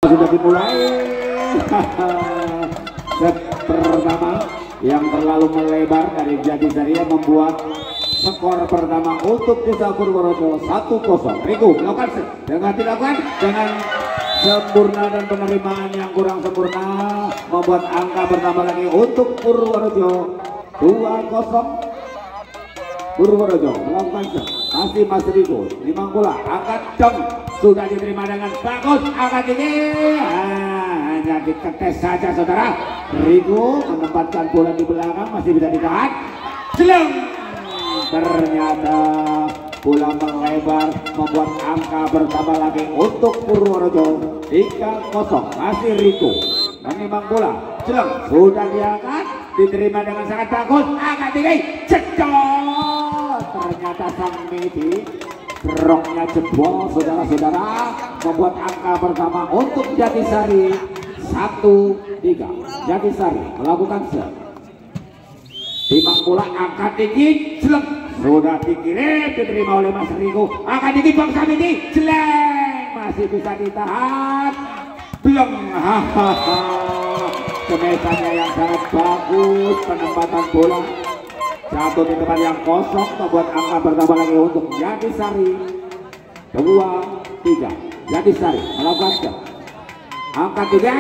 Sudah dimulai. Set pertama yang terlalu melebar dari Jatisari membuat skor pertama untuk Desa Purworejo 1-0. Riku melakukan set dengan dilakukan dengan sempurna dan penerimaan yang kurang sempurna membuat angka bertambah lagi untuk Purworejo 2-0. Purworejo melakukan set masih Mas Riku Limang bola angkat jam sudah diterima dengan bagus angkat tinggi. Hanya diketes saja saudara. Riku menempatkan bola di belakang masih bisa ditahan. Jeleng. Ternyata bola melebar membuat angka bertambah lagi untuk Purworejo 3-0. Masih Riku menimang bola. Jeleng sudah diangkat diterima dengan sangat bagus angkat tinggi. Cedok. Ternyata sang Medi roknya jebol saudara-saudara membuat angka pertama untuk Jatisari 1-3. Jatisari melakukan set. Timang bola angkat tinggi jelek sudah dikirim diterima oleh Mas Riku angkat tinggi Bang Samiti jelek masih bisa ditahan belum. Kemesannya yang sangat bagus penempatan bola jatuh di tempat yang kosong membuat angka bertambah lagi untuk Jatisari 2-3. Jatisari melakukan set angkat tiga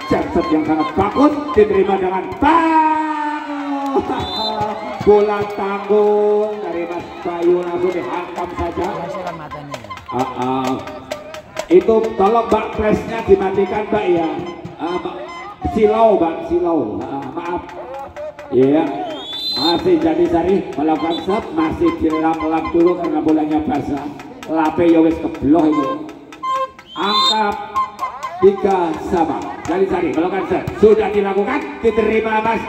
set yang sangat bagus diterima dengan bagus. Bola tanggung dari Mas Bayu langsung dihantam saja. Itu tolong Mbak flashnya dimatikan Mbak ya. Silau Mbak silau. Maaf ya. Masih Jatisari melakukan set masih dilap-lap dulu karena bolanya basah. Lape ya wis kebloh itu. Angkat 3-3. Jatisari melakukan set sudah dilakukan diterima Mas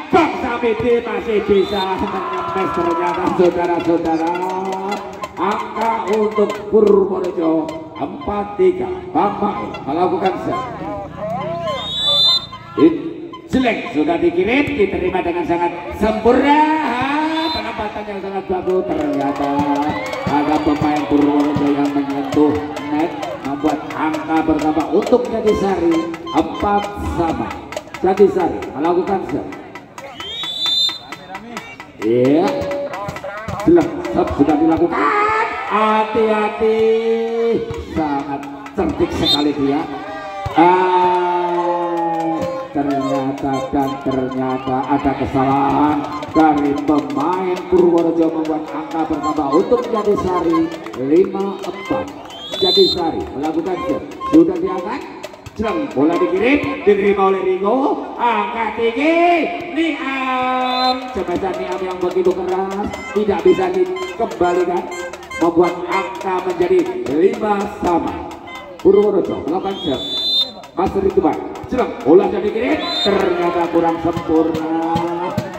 Bang Samiti masih bisa menembus ternyata saudara-saudara. Angka untuk Purworejo 4-3. Bang Mai melakukan set jelek sudah dikirim diterima dengan sangat sempurna. Penempatan yang sangat bagus ternyata ada pemain Purworejo yang menyentuh net membuat angka bertambah untuk Jatisari 4-3. Jatisari melakukan set. Iya, jelek sudah dilakukan. Hati-hati, sangat cerdik sekali dia. Ternyata ada kesalahan dari pemain Purworejo membuat angka bertambah untuk Jatisari 5-4. Jatisari melakukan set sudah diangkat. Jeleng bola dikirim diterima oleh Ringo angkat tinggi Niam jembatan Niam yang begitu keras tidak bisa dikembalikan membuat angka menjadi 5-5. Purworejo melakukan set masih Ridwan jeleng bola dikirim ternyata kurang sempurna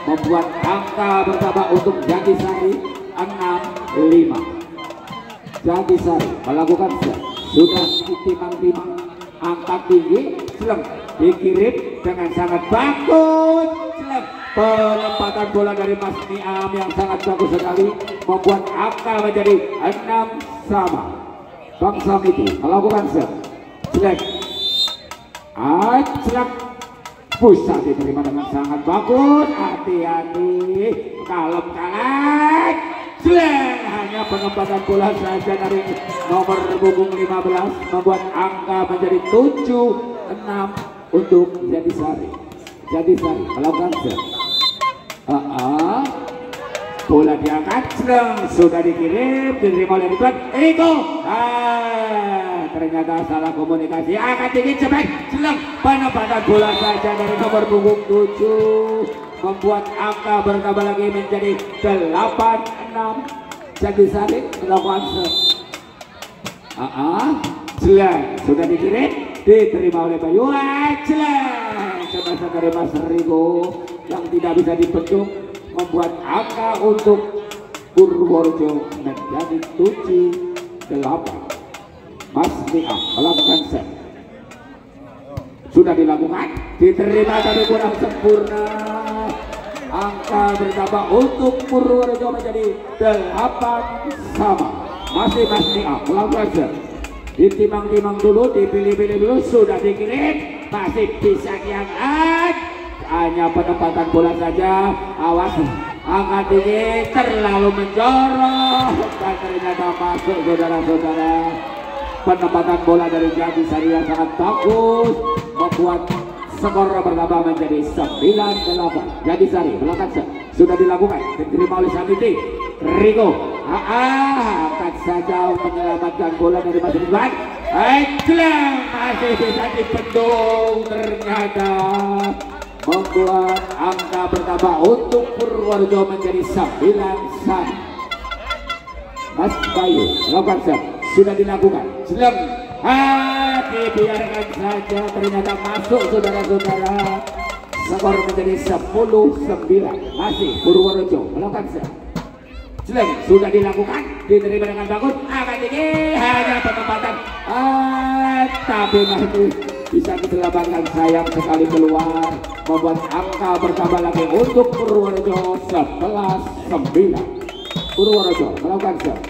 membuat angka bertambah untuk Jatisari 6-5. Jatisari melakukan set sudah ditimang-timang angkat tinggi jeleng dikirim dengan sangat bagus jeleng penempatan bola dari Mas Niam yang sangat bagus sekali membuat angka menjadi 6-5. Bang Samiti melakukan set jeleng jeleng bisa diterima dengan sangat bagus. Hati-hati kalem kalah jeleng hanya penempatan bola saja dari nomor punggung 15 membuat angka menjadi 7-6 untuk Jatisari. Jatisari melakukan set. Bola diangkat jeleng sudah dikirim diterima oleh Ridwan Eko. Ternyata salah komunikasi angkat tinggi cepet jeleng penempatan bola saja dari nomor punggung 7 membuat angka bertambah lagi menjadi 8-6. Jatisari melakukan set. Jeleng sudah dikirim diterima oleh Bayu jeleng coba dari Mas Rigo yang tidak bisa dibendung membuat angka untuk Purworejo menjadi 7-8. Mas Niam melakukan set sudah dilakukan diterima tapi kurang sempurna angka bertambah untuk Purworejo menjadi 8-8. Masih Mas Niam melakukan set ditimang-timang dulu, dipilih-pilih dulu, sudah dikirim, masih bisa diangkat, hanya penempatan bola saja. Awas, angkat tinggi, terlalu menjorok dan ternyata masuk, saudara-saudara. Penempatan bola dari Jatisari yang sangat bagus membuat skor pertama menjadi 9-8. Jatisari belakang sudah dilakukan, diterima oleh Samiti. Rico angkat saja menyelamatkan bola dari Mas Ridwan. Masih bisa dibendung, ternyata membuat angka pertama untuk Purworejo menjadi 9-1. Mas Bayu melakukan sudah dilakukan, Jelem dibiarkan saja, ternyata masuk, saudara-saudara. Skor menjadi 10-9. Masih Purworejo melakukan Jelem sudah dilakukan, diterima dengan bagus, akan tinggi, hanya penempatan, tapi masih bisa diselamatkan, sayang sekali keluar, membuat angka bertambah lagi untuk Purworejo 11-9. Purworejo melakukan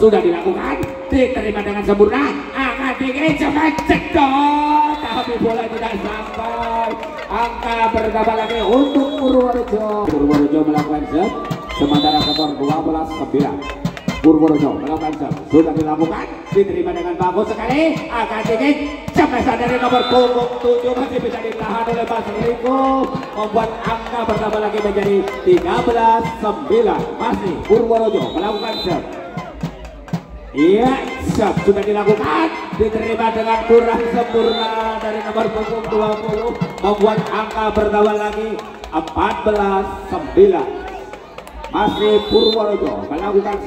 sudah dilakukan, diterima dengan sempurna, akan tinggi, coba cedok, tapi bola tidak sampai. Angka bertambah lagi untuk Purworejo. Purworejo melakukan sementara skor 12-9. Purworejo melakukan sudah dilakukan, diterima dengan bagus sekali, akan tinggi, cepat dari nomor punggung 7, masih bisa ditahan oleh Mas Riko, membuat angka bertambah lagi menjadi 13-9. Masih Purworejo melakukan iya, sudah dilakukan, diterima dengan kurang sempurna dari nomor punggung 20, membuat angka bertambah lagi 14-9. Masih Purworejo melakukan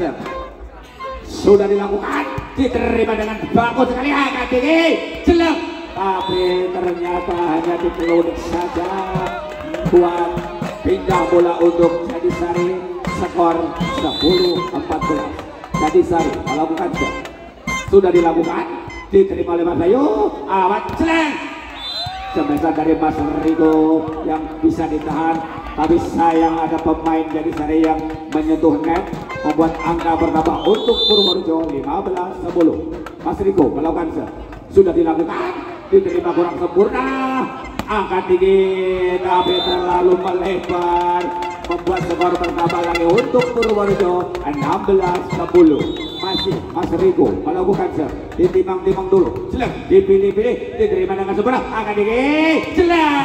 sudah dilakukan, diterima dengan bagus sekali, angka tinggi, jelek, tapi ternyata hanya dikelunik saja, buat pindah bola untuk Jatisari. Skor 10-14. Jatisari melakukan sudah dilakukan, diterima oleh Mas Bayu, awan jelek, sebentar dari Mas Riko yang bisa ditahan, tapi sayang ada pemain Jatisari yang menyentuh net, membuat angka bertambah untuk Purworejo 15-10. Mas Riko melakukan sudah dilakukan, diterima kurang sempurna, angka tinggi tapi terlalu melebar, membuat skor bertambah lagi untuk Purworejo 16-10. Masih Mas Riko melakukan ditimang-timang dulu, jelek, dipilih-pilih, diterima dengan sempurna, angka tinggi, jelek.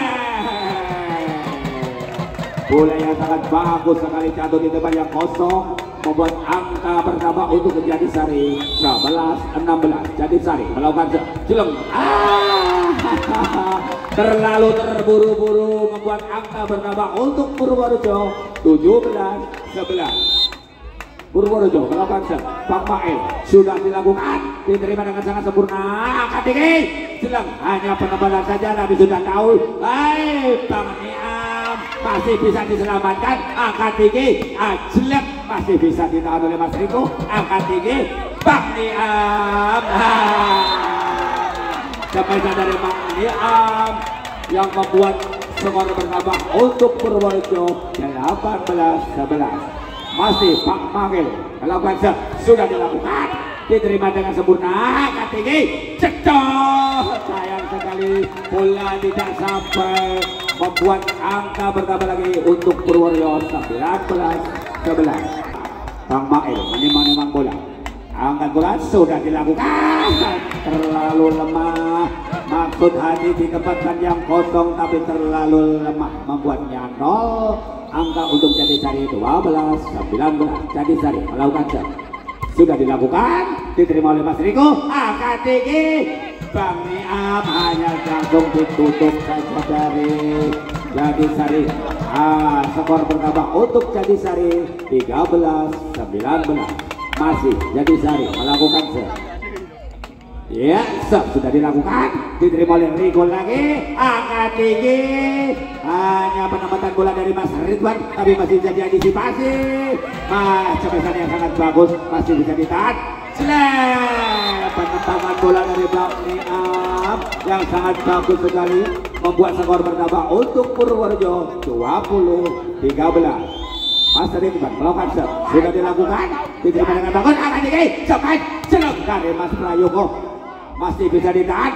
Bola yang sangat bagus sekali jatuh di tempat yang kosong, membuat angka pertama untuk Jatisari 11-16. Jatisari melakukan jelek, terlalu terburu-buru, membuat angka bertambah untuk Purworejo 17-11. Purworejo melakukan Bang Mail sudah dilakukan, diterima dengan sangat sempurna, angka tinggi, jelek, hanya penempatan saja, tapi sudah tahu, Bang Niam masih bisa diselamatkan, angka tinggi, jelek, masih bisa ditahan oleh Mas Riko, angka tinggi, Bang Niam, sampai dari Bang Niam yang membuat skor bertambah untuk Purworejo 18-11. Masih Pak Magil melakukan sudah dilakukan, diterima dengan sempurna, angka tinggi, cedok, sayang sekali bola tidak sampai, membuat angka bertambah lagi untuk Purworejo 19-11. Bang Magil menimang-nimang bola, angkat bola sudah dilakukan, terlalu lemah, maksud hati ditempatkan yang kosong tapi terlalu lemah, membuatnya 0. Angka untuk Jatisari 12-19. Jatisari melakukan sudah dilakukan, diterima oleh Mas Riko, angka tinggi, Bang Niam hanya langsung ditutup saja dari Jatisari. Skor pertama untuk Jatisari 13-19. Masih Jatisari melakukan ya, sudah dilakukan, diterima oleh Riko lagi, angka tinggi, hanya penempatan bola dari Mas Ridwan, tapi masih jadi antisipasi, cepetan yang sangat bagus, masih bisa ditahan, penempatan bola dari Bang Niam yang sangat bagus sekali, membuat skor bertambah untuk Purworejo 20-13. Mas Ridwan melakukan sudah dilakukan, diterima dengan bagus, angka tinggi, cepat, jelek, dari Mas Prayogo masih bisa ditahan.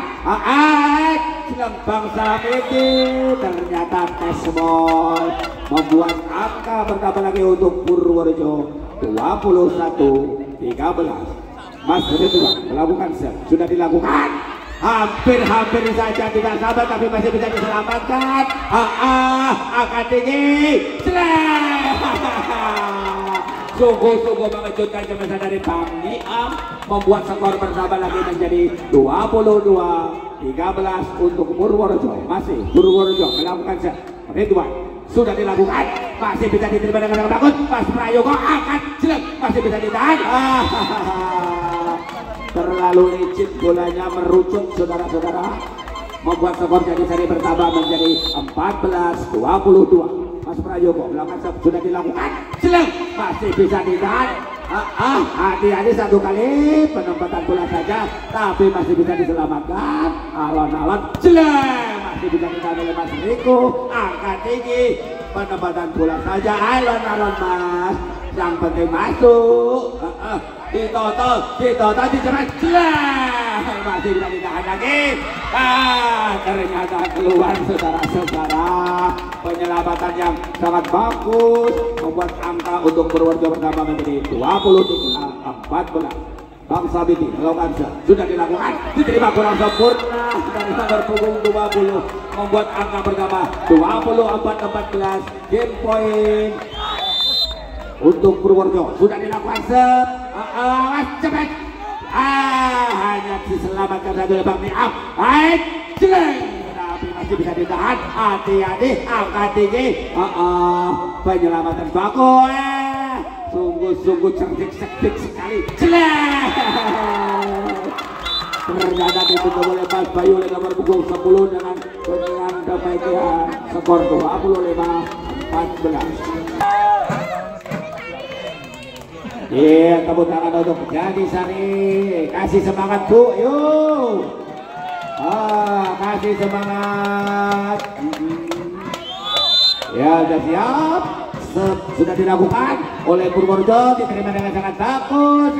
Silang bangsa ini ternyata tes ball membuat angka bertambah lagi untuk Purworejo 21-13. Mas Ridwan melakukan set, sudah dilakukan, hampir saja tidak sabar tapi masih bisa diselamatkan. Angkat tinggi, sungguh mengejutkan jematan dari Bang Niam, membuat skor bertambah lagi menjadi 22-13 untuk Purworejo. Masih Purworejo melakukan set. Ridwan sudah dilakukan, masih bisa diterima dengan bagus. Mas Prayogo angkat, masih bisa ditahan. Terlalu licin bolanya merucut saudara-saudara, membuat skor jadi seri bertambah menjadi 14-22. Mas Prayogo melakukan sudah dilakukan, masih bisa ditahan. Hati-hati satu kali penempatan bola saja tapi masih bisa diselamatkan. Alon-alon masih bisa ditahan oleh Mas Riko. Angkat tinggi, penempatan bola saja. Alon-alon Mas, yang penting masuk. Ditoto dicerai, masih bisa ditahan lagi. Ternyata keluar saudara-saudara. Penyelamatan yang sangat bagus membuat angka untuk Purworejo pertama menjadi 23-14. Bang Sabiti melakukan sudah dilakukan, diterima kurang sempurna dari nomor punggung 20, membuat angka pertama 24-14. Game point untuk Purworejo sudah dilakukan cepet. Hanya diselamatkan satu oleh Bang Niam. Tapi masih bisa ditahan. Hati-hati, angkat tinggi. Penyelamatan bagus. Sungguh cerdik sekali. Ternyata ditutup oleh Mas Bayu oleh nomor punggung 10 dengan demikian skor 25-14. Iya, tepuk tangan untuk Jadi Sari. Kasih semangat Bu, yuk. Kasih semangat. Ya, sudah siap. Sudah dilakukan oleh Purworejo, diterima dengan sangat bagus.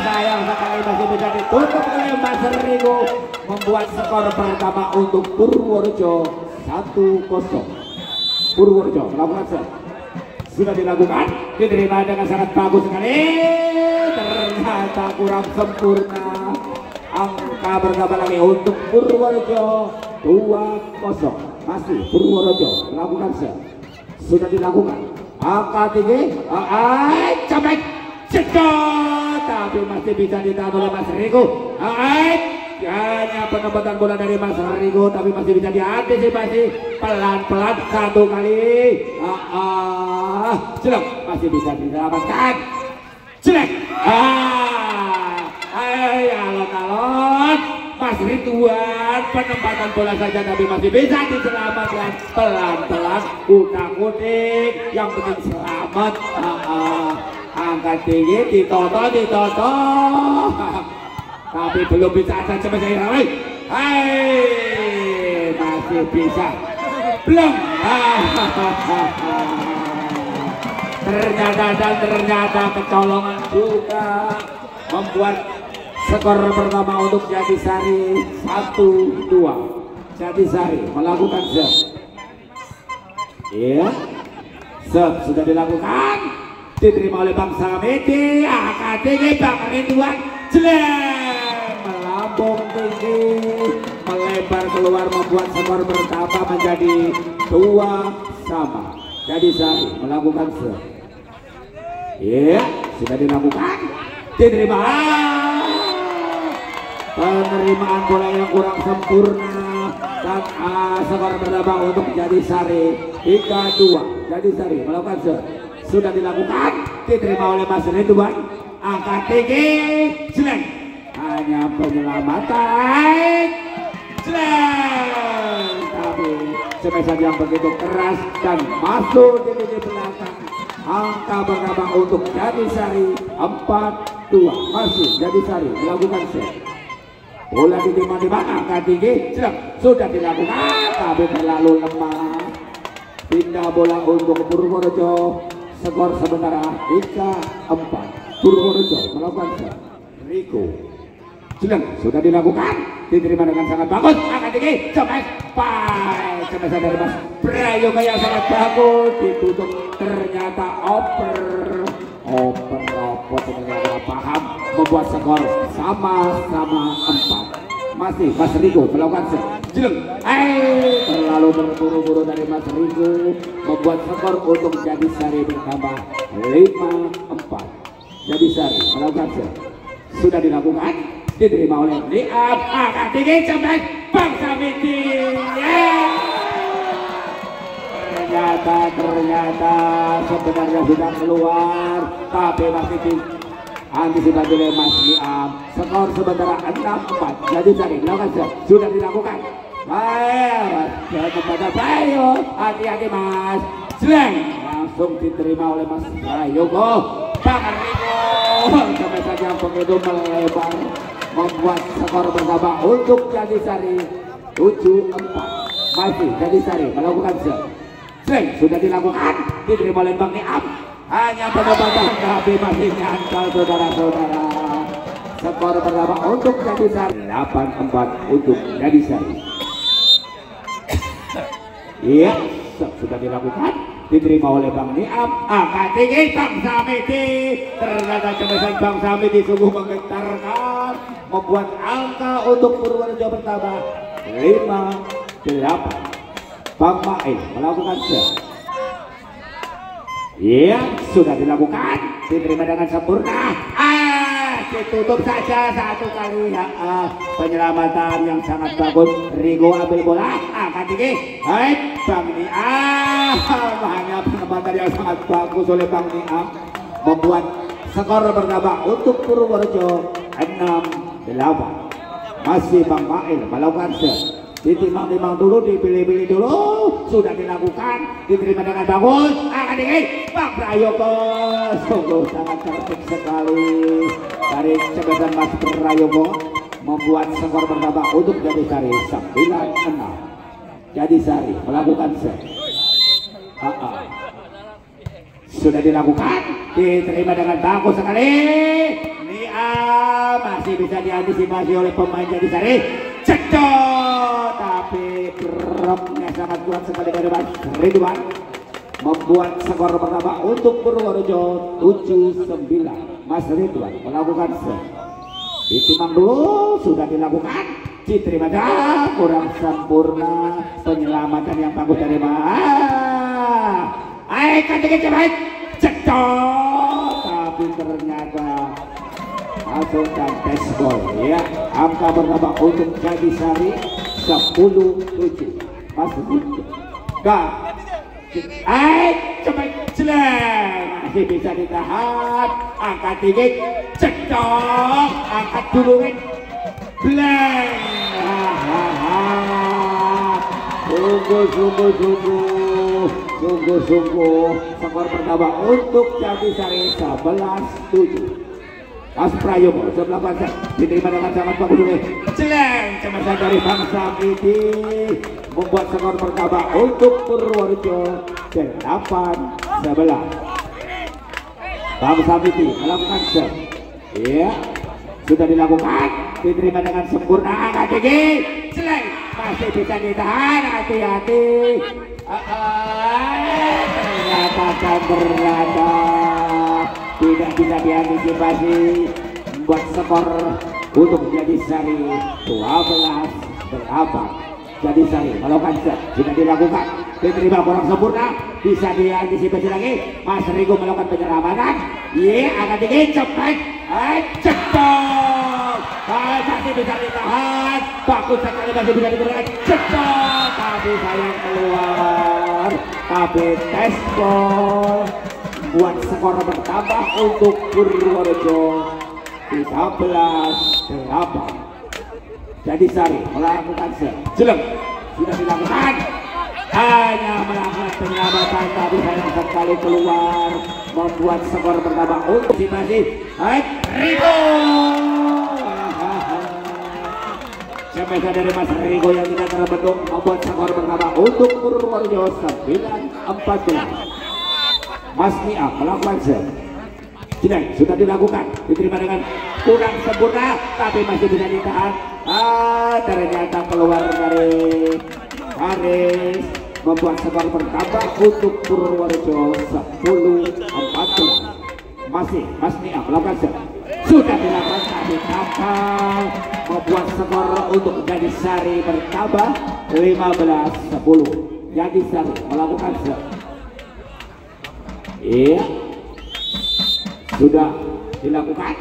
Sayang sekali masih bisa ditutup oleh Mas Rigo, membuat skor pertama untuk Purworejo 1-0. Purworejo melakukan set. Sudah dilakukan, diterima dengan sangat bagus sekali. Ternyata kurang sempurna. Angka bertambah lagi untuk Purworejo 2-0. Masih Purworejo melakukan set. Sudah dilakukan, angka tinggi, cepet, cekot, tapi masih bisa ditahan oleh Mas Rigo. Hanya penempatan bola dari Mas Rigo, tapi masih bisa diantisipasi pelan-pelan satu kali. Masih bisa diselamatkan. Alon-alon Mas Ridwan, penempatan bola saja tapi masih bisa diselamatkan pelan-pelan. Utak-utik, yang penting selamat. Angkat tinggi, ditoto. Tapi belum bisa ada coba saya. Masih bisa. Belum. Ternyata kecolongan juga membuat skor pertama untuk Jatisari 1-2. Jatisari melakukan serve. Iya. Serve sudah dilakukan. Diterima oleh Bang Samiti. Angkat tinggi Bang Ridwan. Melambung tinggi, melebar keluar, membuat skor bertambah menjadi 2-2. Jatisari melakukan serve. Iya, sudah dilakukan. Diterima. Penerimaan bola yang kurang sempurna dan skor bertambah untuk Jatisari 3-2. Jatisari melakukan serve. Sudah dilakukan, diterima oleh Mas Ridwan. Angkat tinggi, jelek. Hanya penyelamatan, jelek. Tapi semesan yang begitu keras dan masuk di lini belakang. Angka bertambah untuk Jatisari 4-2. Masih Jatisari melakukan set. Bola diterima di mana? Angkat tinggi, jelek. Sudah dilakukan, tapi terlalu lemah. Pindah bola untuk Purworejo. Skor sementara 3-4. Purworejo melakukan set. Riko Jeleng sudah dilakukan, diterima dengan sangat bagus. Angkat tinggi, coba dari Mas Prayoga yang sangat bagus, ditutup ternyata oper ternyata paham, membuat skor sama-sama 4. Masih Mas Riko melakukan set. Jeleng, terlalu terburu-buru dari Mas Riko, membuat skor untuk Jadisari bertambah 5-4. Jadisari melakukan set. Sudah dilakukan, diterima oleh Liam. Angkat tinggi, cepat Bang Samiti. Ternyata sebenarnya sudah keluar, tapi masih diantisipasi oleh Mas Liam. Skor sementara 6-4. Jadi tadi melakukan sudah dilakukan. Baik, kepada Bayu, hati-hati Mas. Jeleng langsung diterima oleh Mas Prayogo. Bang Riko sampai saja begitu melebar, membuat skor bersama untuk Jadisari 7-4. Masih Jadisari melakukan set. Jeleng sudah dilakukan, diterima oleh Bang Niam. Hanya benar-benar tapi masih nyangkal saudara-saudara. Skor pertama untuk Jadisari 8-4 untuk Jadisari. Iya, sudah dilakukan, diterima oleh Bang Niam. Angkat tinggi Bang Samiti. Ternyata kebesaran Bang Samiti sungguh menggetarkan, membuat angka untuk Purworejo bertambah 5-8. Bang Mail melakukan set. Iya, sudah dilakukan, diterima dengan sempurna. Ditutup saja satu kali ya. Penyelamatan yang sangat bagus. Rigo ambil bola, angkat tinggi. Baik, Bang Niam. Hanya penyelamatan yang sangat bagus oleh Bang Niam, membuat skor bertambah untuk Purworejo 6-8. Masih Bang Mail melakukan set. Ditimbang-timbang dulu, dipilih-pilih dulu, sudah dilakukan, diterima dengan bagus. Angkat tinggi, Bang Prayogo. Sungguh sangat cerdik sekali dari cebetan Mas Prayogo, membuat skor bertambah untuk Jadisari 9-6. Jadisari melakukan set. Sudah dilakukan, diterima dengan bagus sekali. Masih bisa diantisipasi oleh pemain Jadisari. Cedot, tapi broknya sangat kuat sekali dari Mas Ridwan, membuat skor pertama untuk Purworejo 7-9. Mas Ridwan melakukan set. Ditimbang dulu, sudah dilakukan, diterima dah, kurang sempurna. Penyelamatan yang bagus dari Mas. Ketika cepat cedot, tapi ternyata masukkan tes gol ya. Angka bertambah untuk Jadisari 10-7. Masuk coba Jeleng masih bisa ditahan. Angkat tinggi, cedok, angkat dulu Bleng. Sungguh skor pertama untuk Jadisari 11-7. Mas Prayogo sebelah bangsa diterima dengan sangat bagus oleh Jeleng. Cemerlang dari Bang Samiti, membuat skor pertama untuk Purworejo 8-11. Bang Samiti melakukan set. Iya, sudah dilakukan, diterima dengan sempurna. Angkat tinggi, Jeleng masih bisa ditahan. Hati-hati. Ternyata tidak bisa diantisipasi, membuat skor untuk Jadisari 12-8. Jadisari melakukan set, sudah dilakukan, diterima kurang sempurna, bisa diantisipasi lagi. Mas Rigo melakukan penyelamatan. Akan tinggi, cepat, cedok, masih bisa ditahan, bagus sekali, masih bisa diberikan, cedok, tapi sayang keluar, tapi tes gol, buat skor bertambah untuk Purworejo 13-8. Jadisari melakukan set. Jeleng sudah dilakukan, hanya melakukan penyelamatan tapi sayang sekali keluar, membuat skor bertambah untuk masih Rigo. Sampai dari Mas Rigo yang tidak terbentuk, membuat skor bertambah untuk Purworejo 9-14. Mas Niam melakukan set. sudah dilakukan, diterima dengan kurang sempurna tapi masih bisa ditahan. Ternyata keluar dari Haris, membuat skor bertambah untuk Purworejo 10-14. Masih Mas Nia melakukan sudah dilakukan tapi kapal, membuat skor untuk Jadisari bertambah 15-10. Jadisari melakukan iya sudah dilakukan,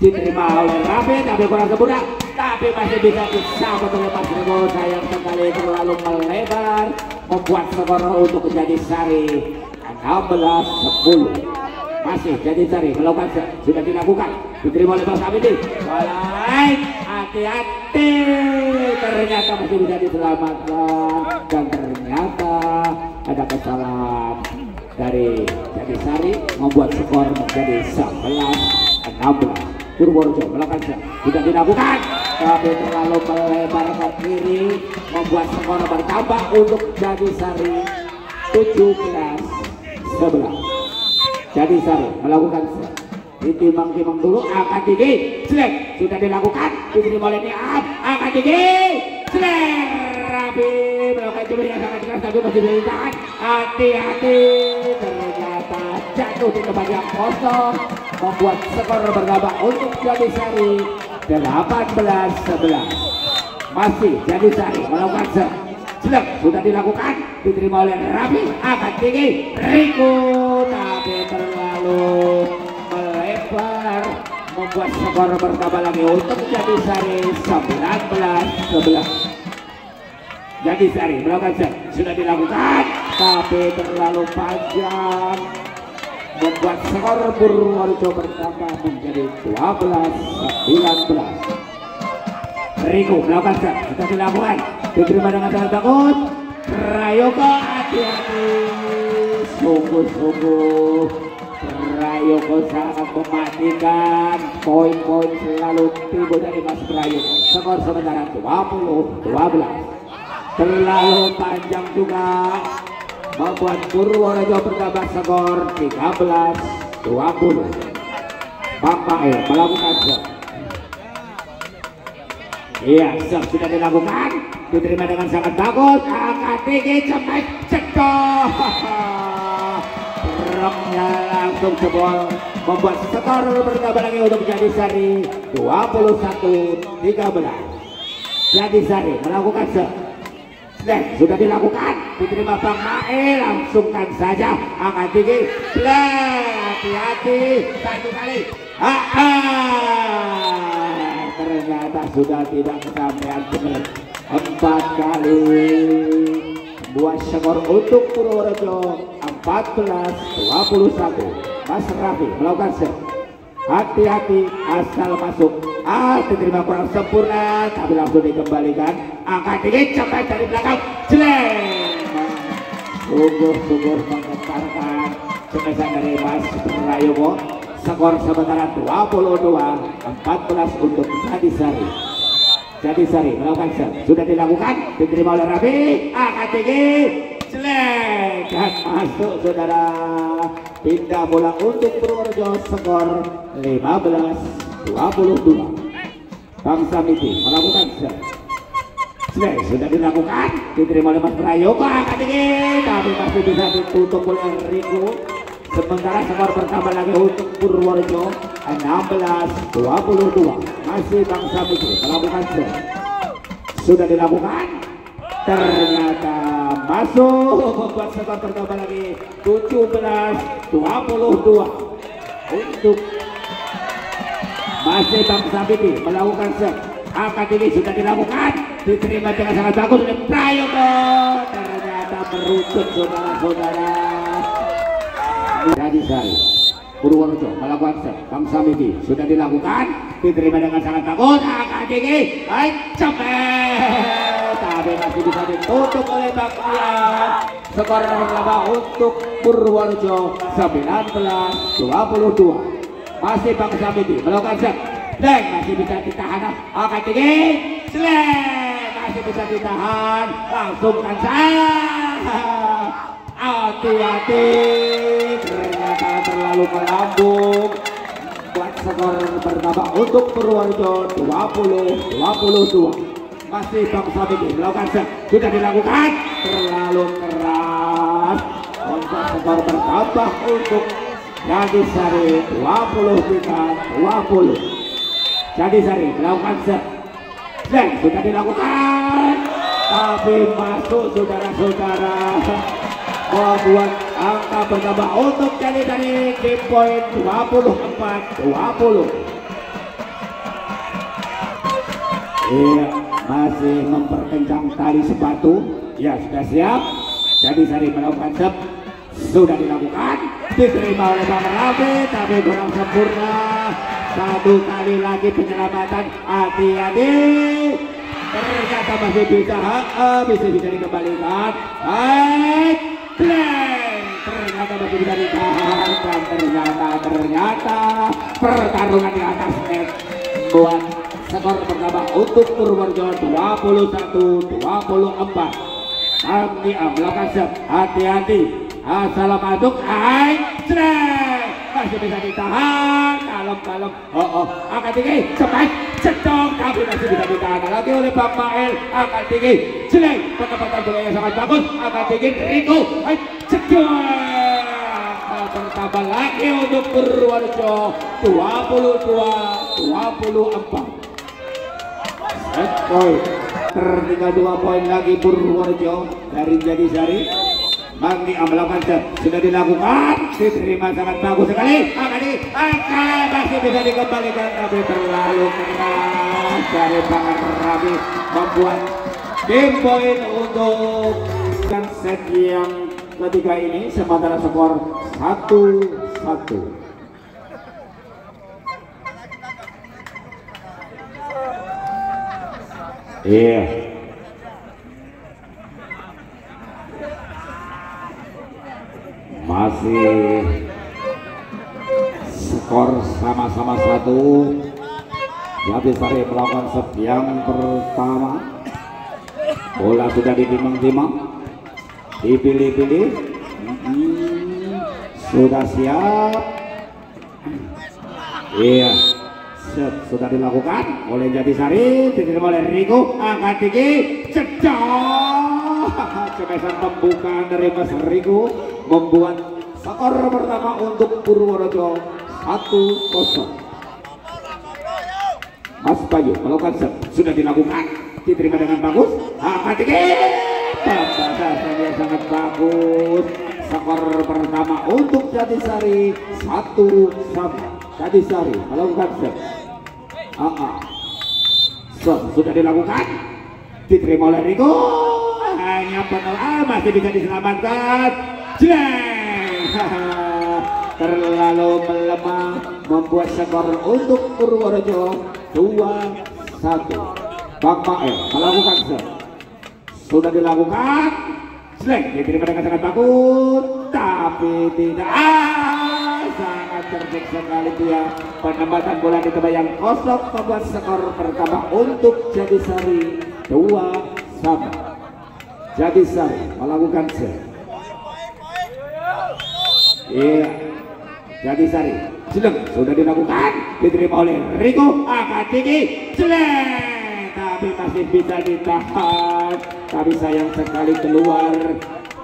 diterima oleh Rafi tapi kurang sempurna, tapi masih bisa disambut oleh Mas Rego. Sayang sekali terlalu melebar, membuat skor untuk Jadisari 16-10. Masih Jadisari melakukan sudah dilakukan, diterima oleh Bang Sabiti. Hati-hati, ternyata masih bisa diselamatkan dan ternyata ada kesalahan dari Jadisari, membuat skor menjadi 11-16. Purworejo melakukan sudah dilakukan tapi terlalu melebar ke kiri, membuat skor bertambah untuk Jadisari 17-11. Jadisari melakukan ditimbang-timbang dulu, angkat tinggi, selek sudah dilakukan, diterima oleh Niat, angkat tinggi, selek Rabi melakukan jumlah yang sangat keras tapi masih bisa ditahan. Hati-hati, ternyata jatuh di tempat yang kosong, membuat skor bertambah untuk Jadisari 18-11. Masih Jadisari melakukan selek sudah dilakukan, diterima oleh Rabi, angkat tinggi, Riko tapi terlalu melebar, membuat skor bertambah lagi untuk Jadisari 19-11. Jadisari melakukan sudah dilakukan tapi terlalu panjang, membuat skor Purworejo bertambah menjadi 12-19. Riko melakukan sudah dilakukan, diterima dengan sangat bagus. Prayoga, hati-hati, sungguh-sungguh Prayoga sangat mematikan. Poin-poin selalu timbul dari Mas Prayoga. Skor sementara 20-12. Terlalu panjang juga, membuat Purworejo bertambah skor 13-20. Bang Pae melakukan iya, sudah dilakukan, diterima dengan sangat bagus, angkat tinggi, cepat cedoh, remnya langsung jebol, membuat skor bertambah lagi untuk Jadisari 21-13. Jadisari melakukan sudah dilakukan, diterima Bang Mae, langsungkan saja, angkat tinggi, hati-hati, satu kali, ternyata sudah tidak kesampaian benar. 4 kali, buat skor untuk Purworejo 14-21. Mas Rafi melakukan hati-hati, asal masuk, diterima kurang sempurna tapi langsung dikembalikan, angkat tinggi, cepat dari belakang, jelek, sungguh-sungguh menggetarkan semesan dari Mas Prayogo. Skor sementara 22-14 untuk Jadisari. Jadisari melakukan sudah dilakukan, diterima oleh Rafi, angkat tinggi, jelek dan masuk saudara. Pindah bola untuk Purworejo, skor 15-22. Bang Samiti melakukan jelek sudah dilakukan, diterima oleh Mas Prayoga, angkat tinggi tapi masih bisa ditutup oleh Riko. Sementara skor bertambah lagi untuk Purworejo 16-22. Masih Bang Samiti melakukan sudah dilakukan, ternyata masuk, membuat skor bertambah lagi 17-22 untuk masih Bang Samiti melakukan angkat ini sudah dilakukan, diterima dengan sangat bagus oleh Prayogo, ternyata merucut saudara-saudara. Jadisari Purworejo melakukan Bang Samiti sudah dilakukan, diterima dengan sangat bagus, angkat tinggi, cepet tapi masih bisa ditutup oleh Bang Ian. Skor bertambah untuk Purworejo 19-22. Masih Bang Samiti melakukan masih bisa ditahan, angkat tinggi, masih bisa ditahan, langsungkan saja. Hati-hati, ternyata terlalu melambung, skor pertama untuk Purworejo 20-22. Masih Bang Sabiki melakukan set, sudah dilakukan terlalu keras. Untuk skor bertambah untuk Jadisari 23-20. Jadisari melakukan set, sudah dilakukan tapi masuk saudara-saudara, membuat angka bertambah untuk Jadisari. Game point 24-20. Iya, masih memperkencang tali sepatu. Ya, sudah siap. Jadisari melakukan set, sudah dilakukan, diterima oleh Bang Rafi tapi kurang sempurna. Satu kali lagi penyelamatan, hati-hati, ternyata masih bisa dikembalikan. Baik, blank, ternyata masih bisa ditahan, dan ternyata pertarungan di atas net buat skor pertama untuk Purworejo 21-24. Kami melakukan set, hati-hati, asal masuk, masih bisa ditahan, kalem. Angkat tinggi, cepat, cedong, tapi masih bisa ditahan lagi oleh Bang Mael. Angkat tinggi, jelek, penempatan bola yang sangat bagus. Angkat tinggi, Riko, cedong, bertambah lagi untuk Purworejo 22-24. Set point, tertinggal 2 poin lagi Purworejo dari Jadisari. Manggi melakukan set, sudah dilakukan, diterima sangat bagus sekali. Angka masih bisa dikembalikan tapi terlalu keras dari Bang Rabi, membuat game point untuk set yang ketiga ini. Sementara skor 1-1. Iya. Masih skor sama-sama 1. Jadisari melakukan set yang pertama. Bola sudah ditimbang-timbang, dipilih-pilih. Sudah siap. Iya, set sudah dilakukan oleh Jadisari, diterima oleh Riko. Angkat tinggi, cedok, kebesaran pembukaan dari Mas Riko, membuat skor pertama untuk Purworejo 1-0. Mas Bayu melakukan set, sudah dilakukan, diterima dengan bagus. Angkat tinggi, pembahasan yang sangat bagus. Skor pertama untuk Jadisari 1-1. Jadisari melakukan set, set sudah dilakukan, diterima oleh Riko. Hanya penuh, masih bisa diselamatkan. Terlalu melemah, membuat skor untuk Purworejo 2-1. Bang Mael melakukan set, sudah dilakukan, diterima dengan sangat bagus, tapi tidak, sangat cerdik sekali dia. Penempatan bola di tempat yang kosong, membuat skor pertama untuk Jadisari 2-1. Jadisari melakukan set. Iya, Jadisari sudah dilakukan, diterima oleh Riko. Angkat tinggi, tapi masih bisa ditahan, tapi sayang sekali keluar.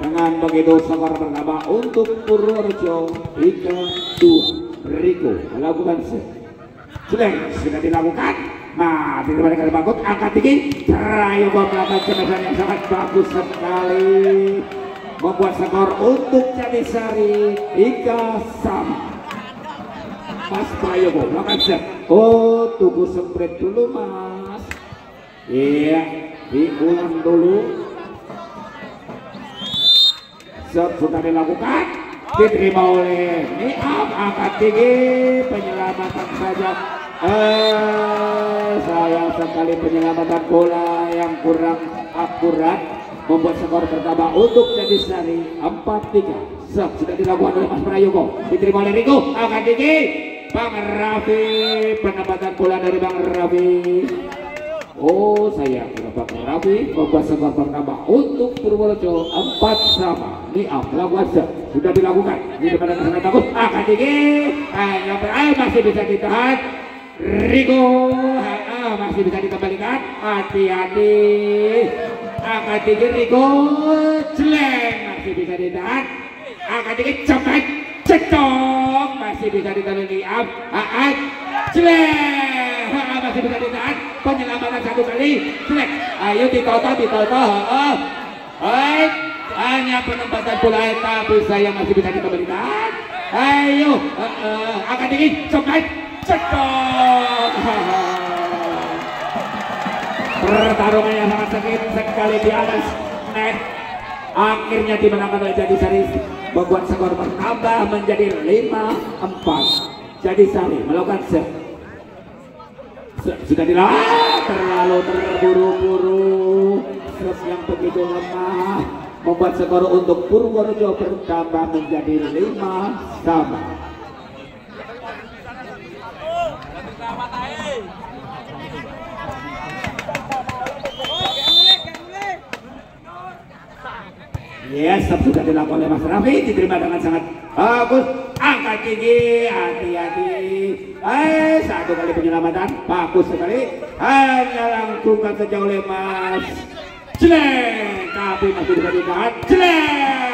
Dengan begitu skor pertama untuk Purworejo 3-2. Riko melakukan set, sudah dilakukan. Nah, diterima dengan bagus, angkat tinggi, terayu melakukan kebesaran yang sangat bagus sekali, membuat skor untuk Jadisari 3-1. Mas Prayogo melakukan set. Oh, tunggu sprint dulu Mas. Iya, diulang dulu. Set sudah dilakukan, diterima oleh Niam. Angkat tinggi, penyelamatan saja. Sayang sekali penyelamatan bola yang kurang akurat, membuat skor pertama untuk Jadisari 4-3. Set sudah dilakukan oleh Mas Prayogo, diterima oleh Riko. Angkat tinggi, Bang Rafi, penempatan bola dari Bang Rafi. Oh, saya kira Bang Rafi membuat skor pertama untuk Purworejo 4-3. Niam melakukan sudah dilakukan di depan sangat bagus akan tinggi masih bisa ditahan Rico masih bisa dikembalikan hati-hati akan tinggi Rico jelek masih bisa ditahan akan tinggi cepat cekong masih bisa ditahan Niam jelek masih bisa ditahan penyelamatan satu kali jelek ayo ditoto hanya penempatan bola tapi saya masih bisa dikembalikan ayo akan tinggi cepat cekong pertarungan yang sangat sengit sekali di atas net akhirnya dimenangkan oleh Jadisari membuat skor bertambah menjadi 5-4 Jadisari melakukan set sudah dilakukan terlalu terburu-buru serve yang begitu lemah membuat skor untuk Purworejo bertambah menjadi 5-sama. Yes, sudah dilakukan oleh Mas Raffi, diterima dengan sangat bagus. Angkat tinggi, hati-hati. Satu kali penyelamatan, bagus sekali. Hanya langsungkan saja oleh Mas Jelek, tapi masih bisa ditahan. Jelek.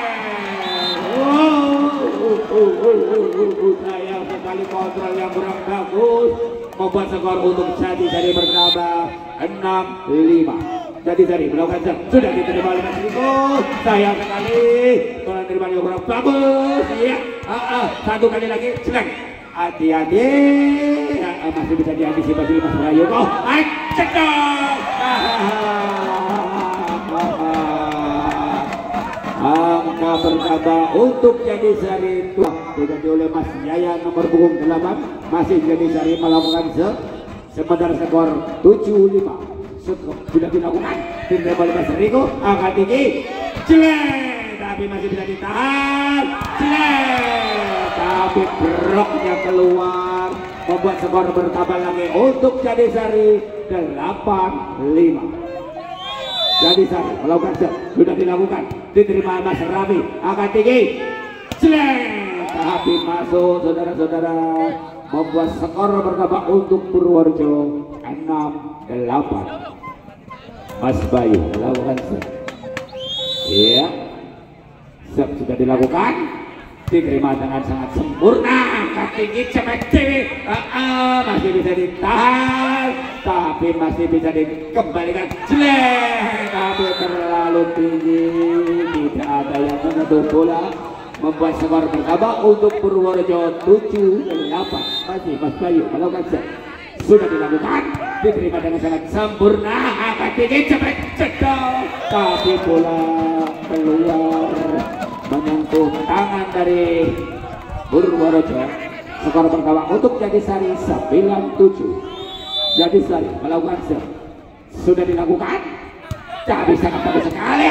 Sayang sekali kontrol yang kurang bagus. Membuat skor untuk Jadisari bertambah 6-5. Jadisari melakukan sudah diterima oleh Mas Riko. Sayang sekali kalau terima yang kurang bagus. Iya, satu kali lagi jelek. Hati-hati, masih bisa diantisipasi Mas Prayogo. Cekong. Angka bertambah untuk Jadisari diganti oleh Mas Yaya nomor punggung 8. Masih Jadisari melakukan sementara skor 7-5. Sudah dilakukan diterima oleh Mas Riko angkat tinggi jelek tapi masih bisa ditahan jelek tapi broknya keluar membuat skor bertambah lagi untuk Jadisari 8-5. Jadisari melakukan sudah dilakukan diterima Mas Raffi angkat tinggi jelek tapi masuk saudara-saudara membuat skor bertambah untuk Purworejo 6-8. Mas Bayu melakukan iya sudah dilakukan diterima dengan sangat sempurna angkat tinggi cepat masih bisa ditahan tapi masih bisa dikembalikan jelek tapi terlalu tinggi tidak ada yang menyentuh bola membuat skor bertambah untuk Purworejo 7-8. Masih Mas Bayu melakukan sudah dilakukan diterima dengan sangat sempurna angkat tinggi cepat cedok tapi bola keluar menyentuh tangan dari Purworejo. Skor bertambah untuk Jadisari 9-7. Jadisari melakukan sudah dilakukan tapi sangat bagus sekali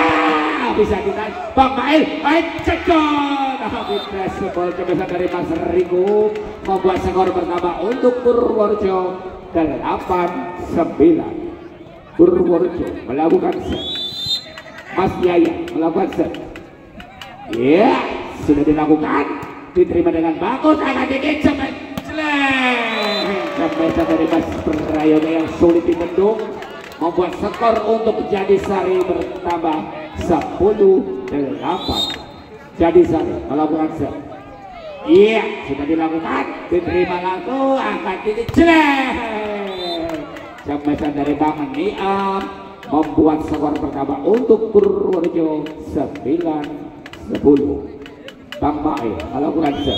bisa kita Bang Mail cedok tapi fastball kebiasaan dari Mas Riko membuat skor bertambah untuk Purworejo 8-9. Purworejo melakukan set. Mas Yaya melakukan set. Ya sudah dilakukan diterima dengan bagus angkat tinggi cepat jelek kebiasaan dari Mas Prayogo yang sulit dibendung membuat skor untuk Jadisari bertambah 10-8. Jadisari melakukan set. Iya sudah dilakukan diterima langsung angkat tinggi jelek jembetan dari Bang Niam membuat skor bertambah untuk Purworejo 9-10. Bang Mail melakukan set.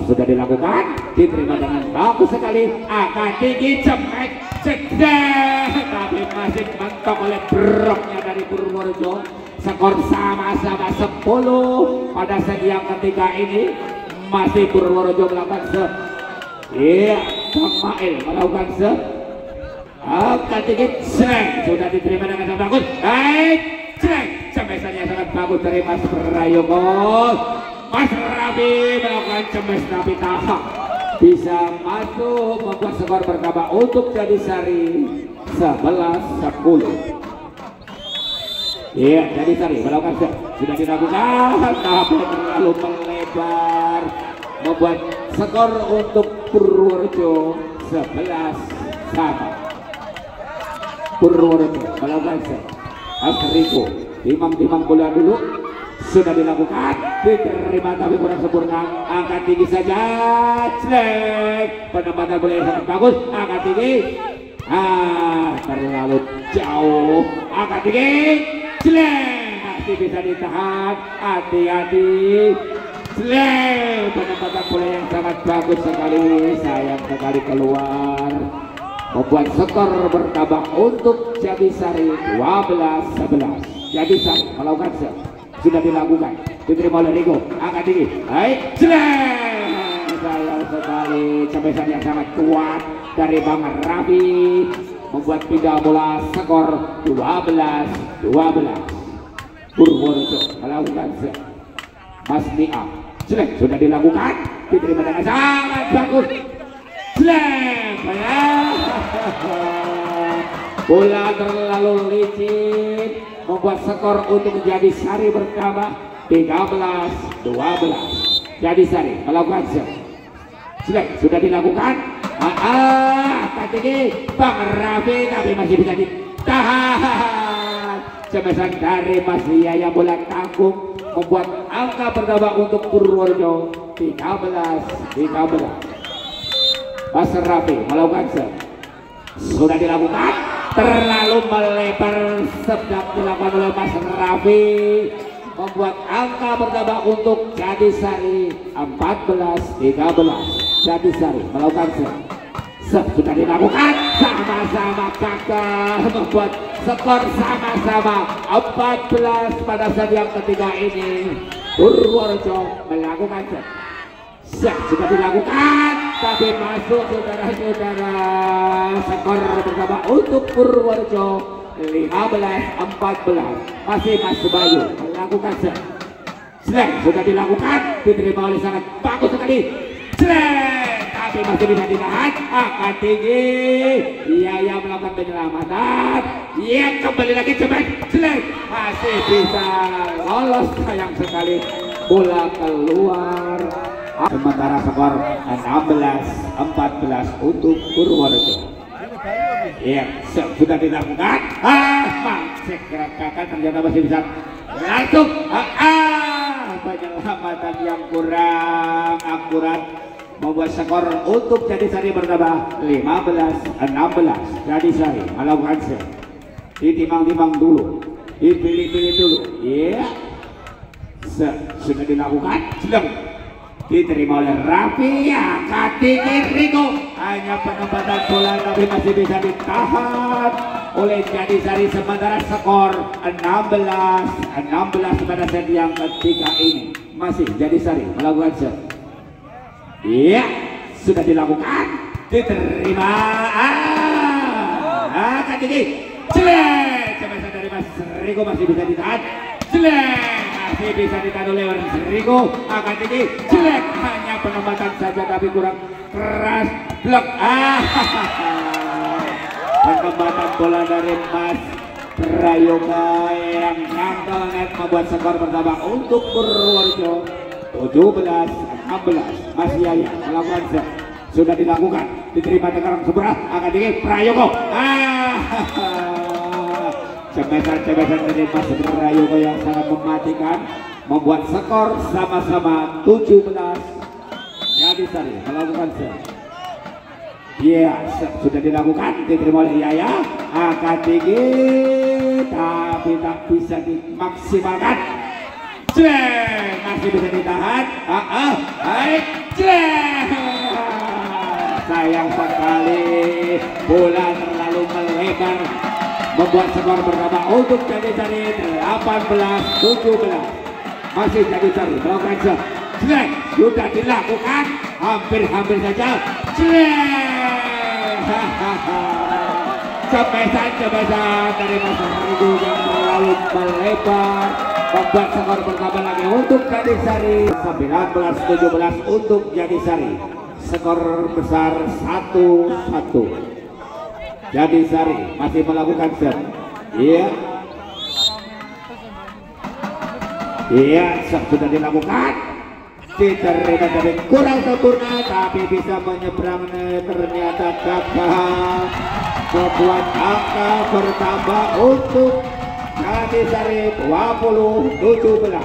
Sudah dilakukan diterima dengan bagus sekali angkat tinggi cepat cedek tapi masih mentok oleh broknya dari Purworejo. Skor sama-sama 10 pada set yang ketiga ini masih Purworejo melakukan set. Iya Bang Mail melakukan set angkat tinggi cedek sudah diterima dengan sangat bagus cedek cembesannya sangat bagus dari Mas Prayogo. Mas Raffi melakukan cemes tapi tahap bisa masuk membuat skor bertambah untuk Jadisari 11-10. Iya, jadi Sari melakukan set sudah dilakukan tapi terlalu melebar membuat skor untuk Purworejo 11 sama. Purworejo melakukan set. Asriko timang-timang bola dulu sudah dilakukan, diterima tapi kurang sempurna, angkat tinggi saja, jelek, penempatan bola yang sangat bagus, angkat tinggi, terlalu jauh, angkat tinggi, jelek, masih bisa ditahan, hati-hati, jelek, penempatan bola yang sangat bagus sekali, sayang sekali keluar, membuat skor bertambah untuk Jatisari 12-11. Jatisari melakukan set. Sudah dilakukan, diterima oleh Rigo, angkat tinggi, baik, jelek, sayang sekali, cepesan yang sangat kuat dari Bang Rafi, membuat pindah bola skor 12-12. Purworejo melakukan set, Mas Nia, jelek, sudah dilakukan, diterima dengan sangat bagus, jelek, bola terlalu licin, membuat skor untuk Jatisari bertambah 13-12. Jatisari melakukan set, jelek, sudah dilakukan, tinggi, Bang Rafi tapi masih bisa ditahan, cemesan dari Mas Yaya bola tanggung, membuat angka bertambah untuk Purworejo 13-13. Mas Rafi melakukan set, sudah dilakukan, terlalu melebar, sedang dilakukan oleh Mas Rafi, membuat angka bertambah untuk Jatisari 14-13. Jatisari melakukan set, sudah dilakukan, sama-sama gagal, membuat skor sama-sama 14 pada set yang ketiga ini. Purworejo melakukan set, sudah dilakukan, tapi masuk saudara-saudara, skor bertambah untuk Purworejo 15-14. Masih Mas Bayu melakukan set, sudah dilakukan, diterima oleh sangat bagus sekali, tapi masih bisa ditahan, angkat tinggi, Yaya melakukan penyelamatan, kembali lagi cepat, masih bisa lolos, sayang sekali bola keluar. Sementara skor 16-14 untuk Purworejo. Sudah dilakukan, segerakan, ternyata masih bisa langsung, penyelamatan yang kurang akurat, membuat skor untuk Jatisari bertambah 15-16. Jatisari melakukan set, ditimang-timang dulu, dipilih-pilih dulu, sudah dilakukan, diterima oleh Rafi, angkat tinggi Rigo, hanya penempatan bola tapi masih bisa ditahan oleh Jatisari. Sementara skor 16-16 pada set yang ketiga ini. Masih Jatisari melakukan set, sudah dilakukan, diterima, angkat tinggi, cepetan dari Mas Rigo, masih bisa ditahan, masih bisa ditahan oleh Mas Rigo, angkat tinggi, hanya penempatan saja tapi kurang keras, blok, penempatan bola dari Mas Prayoga yang banget, membuat skor bertambah untuk Purworejo 17-16. Mas Yaya melakukan set, sudah dilakukan, diterima dengan sebelah, angkat tinggi, Prayoga, cepetan dari Mas Prayoga yang sangat mematikan, membuat skor sama-sama 17. Jatisari melakukan set, sudah dilakukan, diterima oleh Yaya, angkat tinggi tapi tak bisa dimaksimalkan, masih bisa ditahan, baik, sayang sekali bola terlalu melebar, membuat skor bertambah untuk Jatisari 18-17. Masih Jatisari melakukan set, sudah dilakukan, hampir saja, cepetan dari Mas Rigo yang terlalu melebar, membuat skor bertambah lagi untuk Jatisari 19-17 untuk Jatisari. Skor besar 1-1. Jatisari masih melakukan set, Iya, sudah dilakukan. Diterima dari kurang sempurna, tapi bisa menyeberang. Ternyata gagal. Membuat angka bertambah untuk Jatidasari 20-17.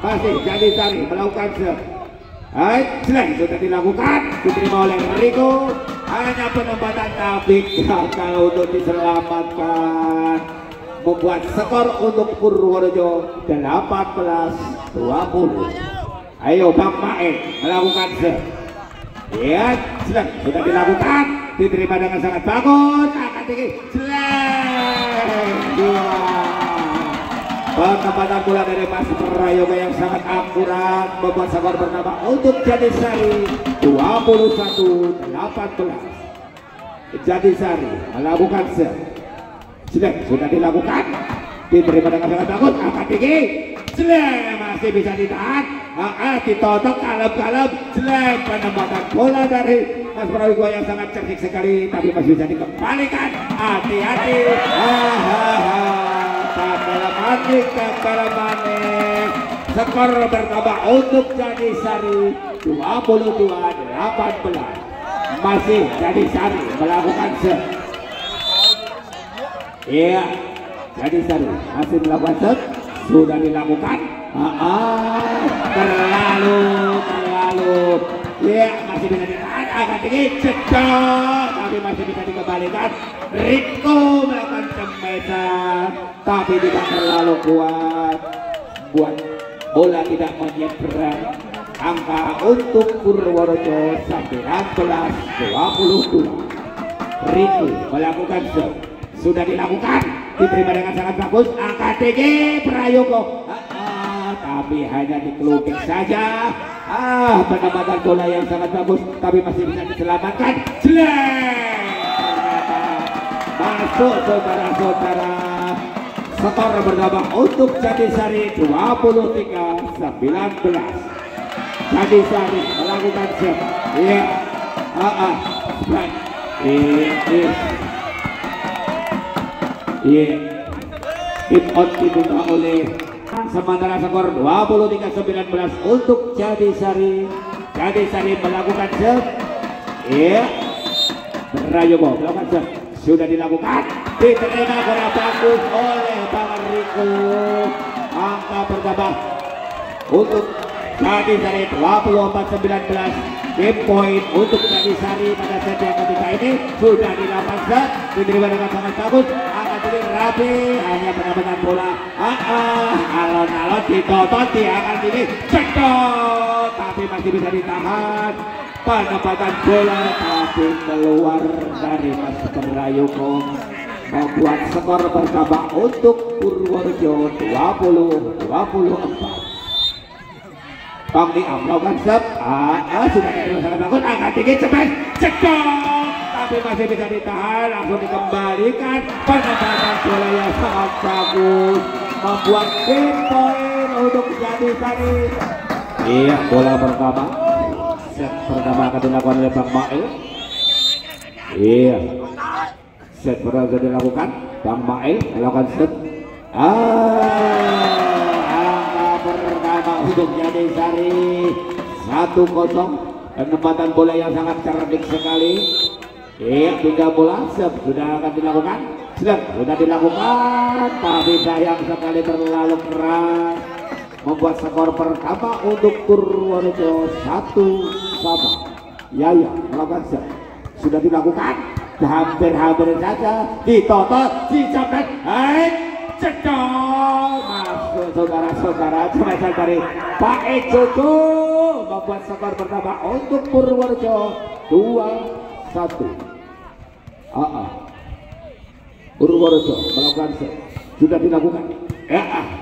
Masih Jatidasari melakukan selain sudah dilakukan, diterima oleh Riko. Hanya penempatan tapi gagal untuk diselamatkan. Membuat skor untuk Purworejo 18-20. Ayo Bang Maek melakukan ya, sudah dilakukan, diterima dengan sangat bagus. Angkat tinggi, dua. Penempatan bola dari Mas Prayoga yang sangat akurat membuat skor bernama untuk Jatidasari 21-18. Jatidasari melakukan sudah dilakukan, diterima dengan sangat bagus. Angkat tinggi, masih bisa ditahan. Ditotok kalem-kalem. Penempatan bola dari Mas Prayoga yang sangat cerdik sekali, tapi masih bisa dikembalikan. Hati-hati. Skor bertambah untuk Jatidasari 22-18. Masih Jatidasari melakukan iya, Jatidasari masih melakukan sudah dilakukan. Terlalu ya, masih bisa ditahan. Agak tinggi, cedok, tapi masih bisa dikembalikan. Riko melakukan sembesan, tapi tidak terlalu kuat, buat bola tidak menyeberang. Angka untuk Purworejo 19-22. Riko melakukan sudah dilakukan, diterima dengan sangat bagus. Angka tinggi Prayoga, tapi hanya dikelupik saja. Penempatan bola yang sangat bagus, tapi masih bisa diselamatkan. Ternyata masuk saudara-saudara. Skor bernama untuk Jatidasari 23-19. Jatidasari melakukan iya, hit on dibuka oleh. Sementara skor 23-19 untuk Jatidasari. Jatidasari melakukan iya, Prayoga melakukan sudah dilakukan, diterima kurang bagus oleh Bang Riko. Angka bertambah untuk Jatidasari 24-19. Game point untuk Jatidasari pada set yang ketiga ini sudah dilakukan, diterima dengan sangat bagus. Rapi, hanya penempatan bola. Alon-alon ditotot, diangkat tinggi, cedok, tapi masih bisa ditahan. Penempatan bola tapi keluar dari Mas Prayoga, membuat skor bertambah untuk Purworejo 20-24. Bang Diam melakukan sudah sangat bagus. Angkat tinggi, cepet, cedok, tapi masih bisa ditahan, langsung dikembalikan. Penempatan bola yang sangat bagus, membuat game point untuk Jatidasari. Iya, bola pertama, set pertama akan dilakukan oleh Bang Mael. Iya, set pertama sudah dilakukan, Bang Mael melakukan set. Angka pertama untuk Jatidasari 1-0. Penempatan bola yang sangat cerdik sekali. Iya, 3 bola sudah akan dilakukan. Sudah dilakukan, tapi sayang sekali terlalu keras, membuat skor pertama untuk Purworejo 1-1. Yaya melakukan sudah dilakukan, hampir saja ditotot, dicapet, cedok, masuk saudara-saudara. Cemesan dari Pak Ejojo membuat skor pertama untuk Purworejo 2-1. Purworejo melakukan sudah dilakukan,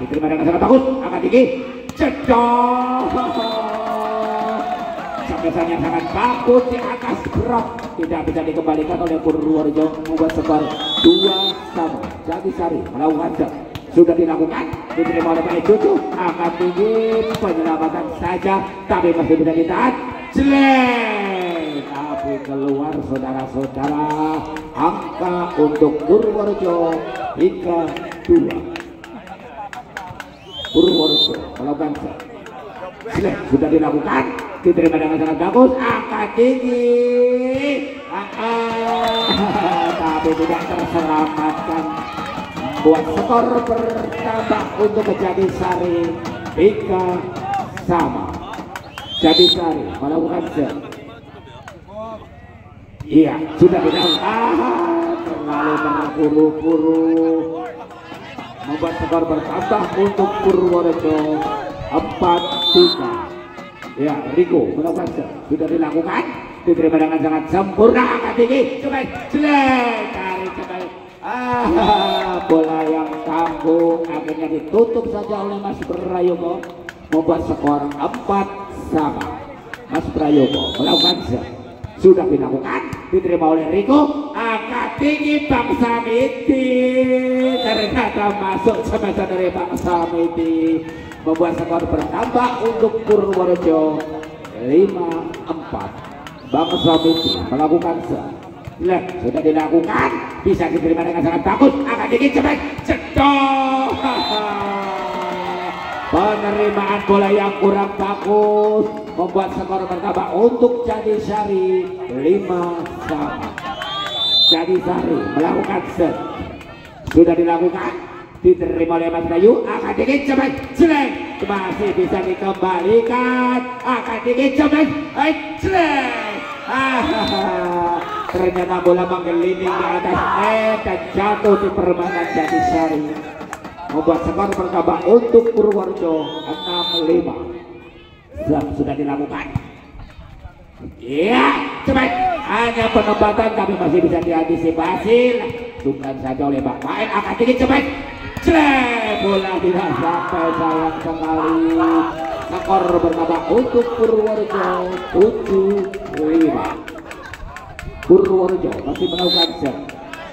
diterima dengan sangat bagus. Angkat tinggi, cedok, sampesan yang sangat bagus di atas berat, tidak bisa dikembalikan oleh Purworejo, membuat skor 2-1. Jatidasari melakukan sudah dilakukan, diterima oleh Pak Ejojo. Angkat tinggi, penyelamatan saja, tapi masih bisa ditahan. Tapi keluar saudara-saudara. Angka untuk Purworejo 3-2. Purworejo melakukan sudah dilakukan, diterima dengan sangat bagus, angkat tinggi, tapi tidak terselamatkan, buat skor bertambah untuk Jatisari 3-sama. Jatisari melakukan set. Iya, sudah dilakukan, terlalu terburu-buru, membuat skor bertambah untuk Purworejo 4-3. Ya, Riko melakukan set. Sudah dilakukan, diterima dengan sangat sempurna, angkat tinggi, coba jelek, tarik coba. Bola yang tanggung akhirnya ditutup saja oleh Mas Prayogo, membuat skor 4-sama. Mas Prayogo melakukan set. Sudah dilakukan, diterima oleh Riko, angkat tinggi Bang Samiti, ternyata masuk semester dari Bang Samiti, membuat skor bertambah untuk Purworejo 5-4. Bang Samiti melakukan set. Sudah dilakukan, bisa diterima dengan sangat bagus, angkat tinggi cepat cedok. Penerimaan bola yang kurang bagus, membuat skor bertambah untuk Jatisari 5-sama. Jatisari melakukan set. Sudah dilakukan, diterima oleh Mas Bayu, angkat tinggi cepat jelek, masih bisa dikembalikan, angkat tinggi cepat jelek. Ternyata bola menggelinding di atas net dan jatuh di permainan Jatisari, membuat skor bertambah untuk Purworejo 6-5. Sudah dilakukan. Iya, cepat, hanya penempatan tapi masih bisa diantisipasi. Bukan saja oleh Bang Main, angkat tinggi cepat jelek, bola tidak sampai, sayang sekali. Skor bertambah untuk Purworejo 7-5. Purworejo masih melakukan set.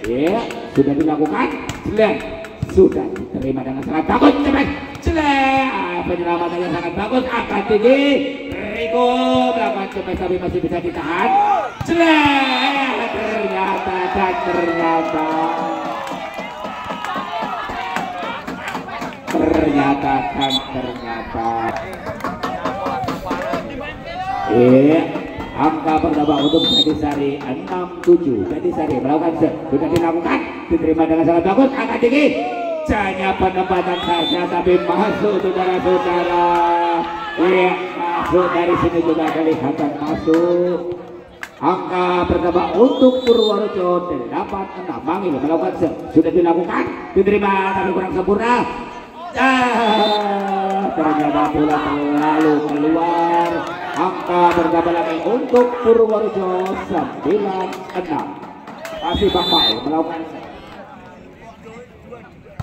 Ya, sudah dilakukan, jelek, sudah diterima dengan sangat bagus, cepat jelek, penyelamatan yang sangat bagus, angkat tinggi, Riko melakukan cepat tapi masih bisa ditahan, jelek, ternyata angka bertambah untuk Jatisari 6-7. Jatisari melakukan set. Sudah dilakukan, diterima dengan sangat bagus, angkat tinggi, hanya penempatan saja tapi masuk saudara-saudara. Iya, masuk, dari sini juga kelihatan masuk. Angka bertambah untuk Purworejo 8-6. Mangil melakukan set. Sudah dilakukan, diterima tapi kurang sempurna. Ternyata bola terlalu keluar. Angka bertambah lagi untuk Purworejo 9-6. Masih Bang Mail melakukan set.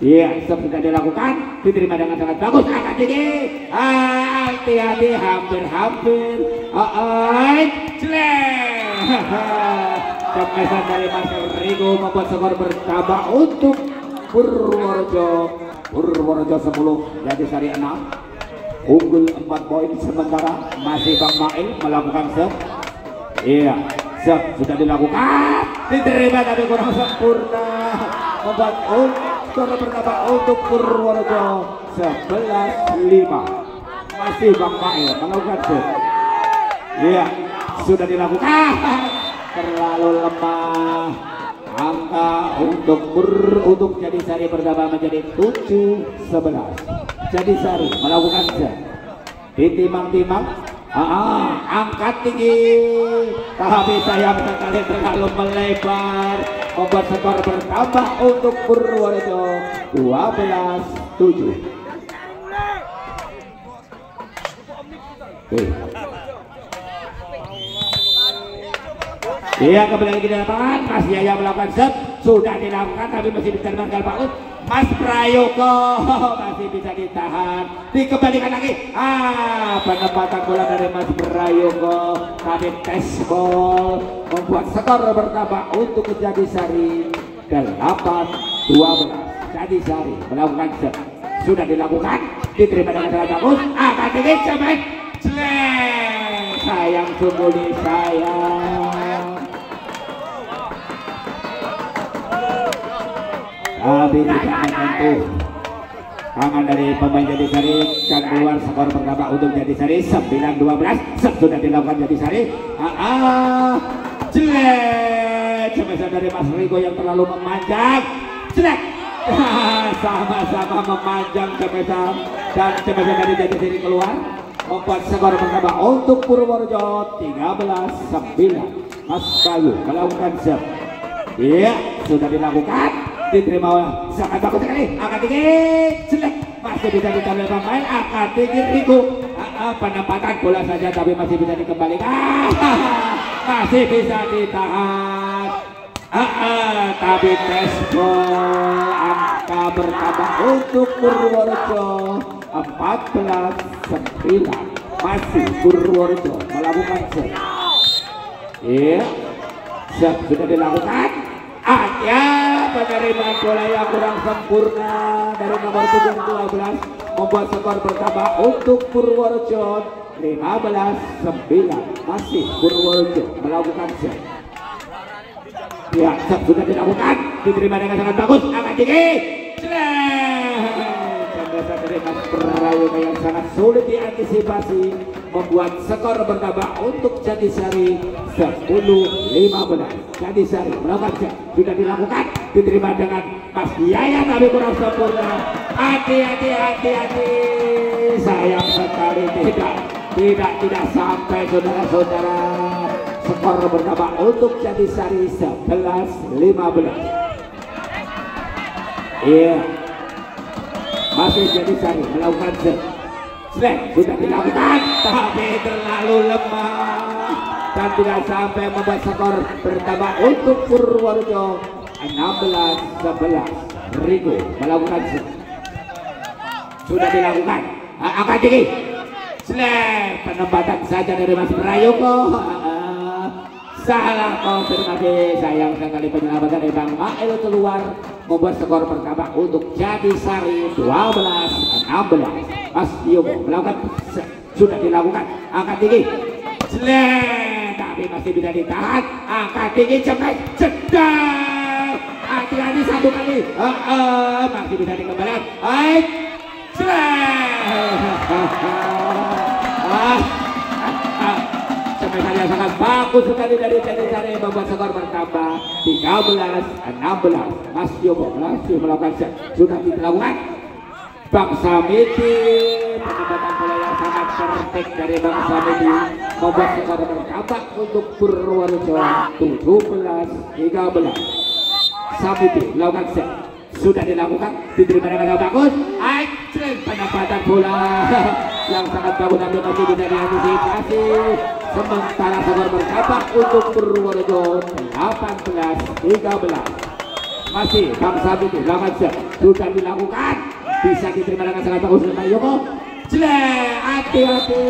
Iya, sudah dilakukan, diterima dengan sangat bagus, angkat tinggi, hati-hati, hampir, jelek. Kemesan dari Mas Riko membuat skor bertambah untuk Purworejo 10, Jatisari 6. Unggul 4 poin sementara. Masih Bang Mail melakukan set. Iya, set sudah dilakukan, diterima tapi kurang sempurna, membuat skor bertambah untuk Purworejo 11-5. Masih Bang Mail melakukan set. Iya, sudah dilakukan, terlalu lemah. Angka untuk Jatisari bertambah menjadi 7-11. Jatisari melakukan set. Ditimang-timang, angkat tinggi, tapi sayang sekali terlalu melebar, membuat skor bertambah untuk Purworejo 12-7. Iya, kembali lagi di lapangan. Mas Yaya melakukan set. Sudah dilakukan tapi masih bisa menangkal Pak Ut. Mas Prayogo masih bisa ditahan, dikembalikan lagi. Penempatan bola dari Mas Prayogo tapi tes ball, membuat skor bertambah untuk Jatisari 8-12. Jatisari melakukan set. Sudah dilakukan, diterima dengan sangat bagus, akan tinggi cepat jelek, sayang sungguh sayang, tapi tidak menyentuh. Tangan dari pemain Jatisari kan keluar, skor pertama untuk Jatisari 9-12. Sudah dilakukan Jatisari. Jelek, cemesan dari Mas Rigo yang terlalu memanjang. Jelek, sama-sama memanjang cemesan, dan cemesan dari Jatisari keluar membuat skor pertama untuk Purworejo 13-9. Mas Bayu melakukan serve. Iya, sudah dilakukan, diterima sangat bagus sekali. Angkat tinggi, jelek, masih bisa ditambil pemain. Angkat tinggi Rigo, penempatan bola saja tapi masih bisa dikembalikan. Masih bisa ditahan. Tapi tes gol, angka bertambah untuk Purworejo 14-9. Masih Purworejo melakukan serve. Iya, serve sudah dilakukan. Ya, penerimaan bola yang kurang sempurna dari nomor 12 membuat skor bertambah untuk Purworejo 15-9. Masih Purworejo melakukan serve. Ya, serve sudah dilakukan, diterima dengan sangat bagus. Angkat tinggi, Candasan dari Mas Prayoga yang sangat sulit diantisipasi membuat skor bertambah untuk Jatisari 10-15. Jatisari melakukan serve sudah dilakukan, diterima dengan Mas Yaya tapi kurang sempurna. Hati-hati, sayang sekali tidak sampai saudara-saudara. Skor bertambah untuk Jatisari 11-15. Iya, masih Jatisari melakukan serve. Sudah dilakukan tapi terlalu lemah dan tidak sampai membuat skor bertambah untuk Purworejo 16-11. Rigo melakukan serve. Sudah dilakukan, angkat tinggi, penempatan saja dari Mas Prayoga. Salah konfirmasi, sayang sekali penyelamatan dari Bang Mael keluar membuat skor pertama untuk Jatisari 12-16. Mas Yogo melakukan, sudah dilakukan, angkat tinggi, tapi masih bisa ditahan. Angkat tinggi, cepat, jedar, hati-hati satu kali, masih bisa dikembalikan. Baik, yang sangat bagus sekali dari Jatisari membuat skor bertambah 13-16. Mas Yogo masih melakukan serve, sudah dilakukan. Bang Samiti, penempatan bola yang sangat cerdik dari Bang Samiti membuat skor bertambah untuk Purworejo 17-13. Samiti melakukan serve, sudah dilakukan, diterima dengan bagus. Penempatan bola yang sangat bagus tapi masih bisa diantisipasi. Sementara skor bertambah untuk Purworejo 18-13. Masih Bang Samiti melakukan serve, sudah dilakukan, bisa diterima dengan sangat bagus oleh Pak Yoko. Hati-hati.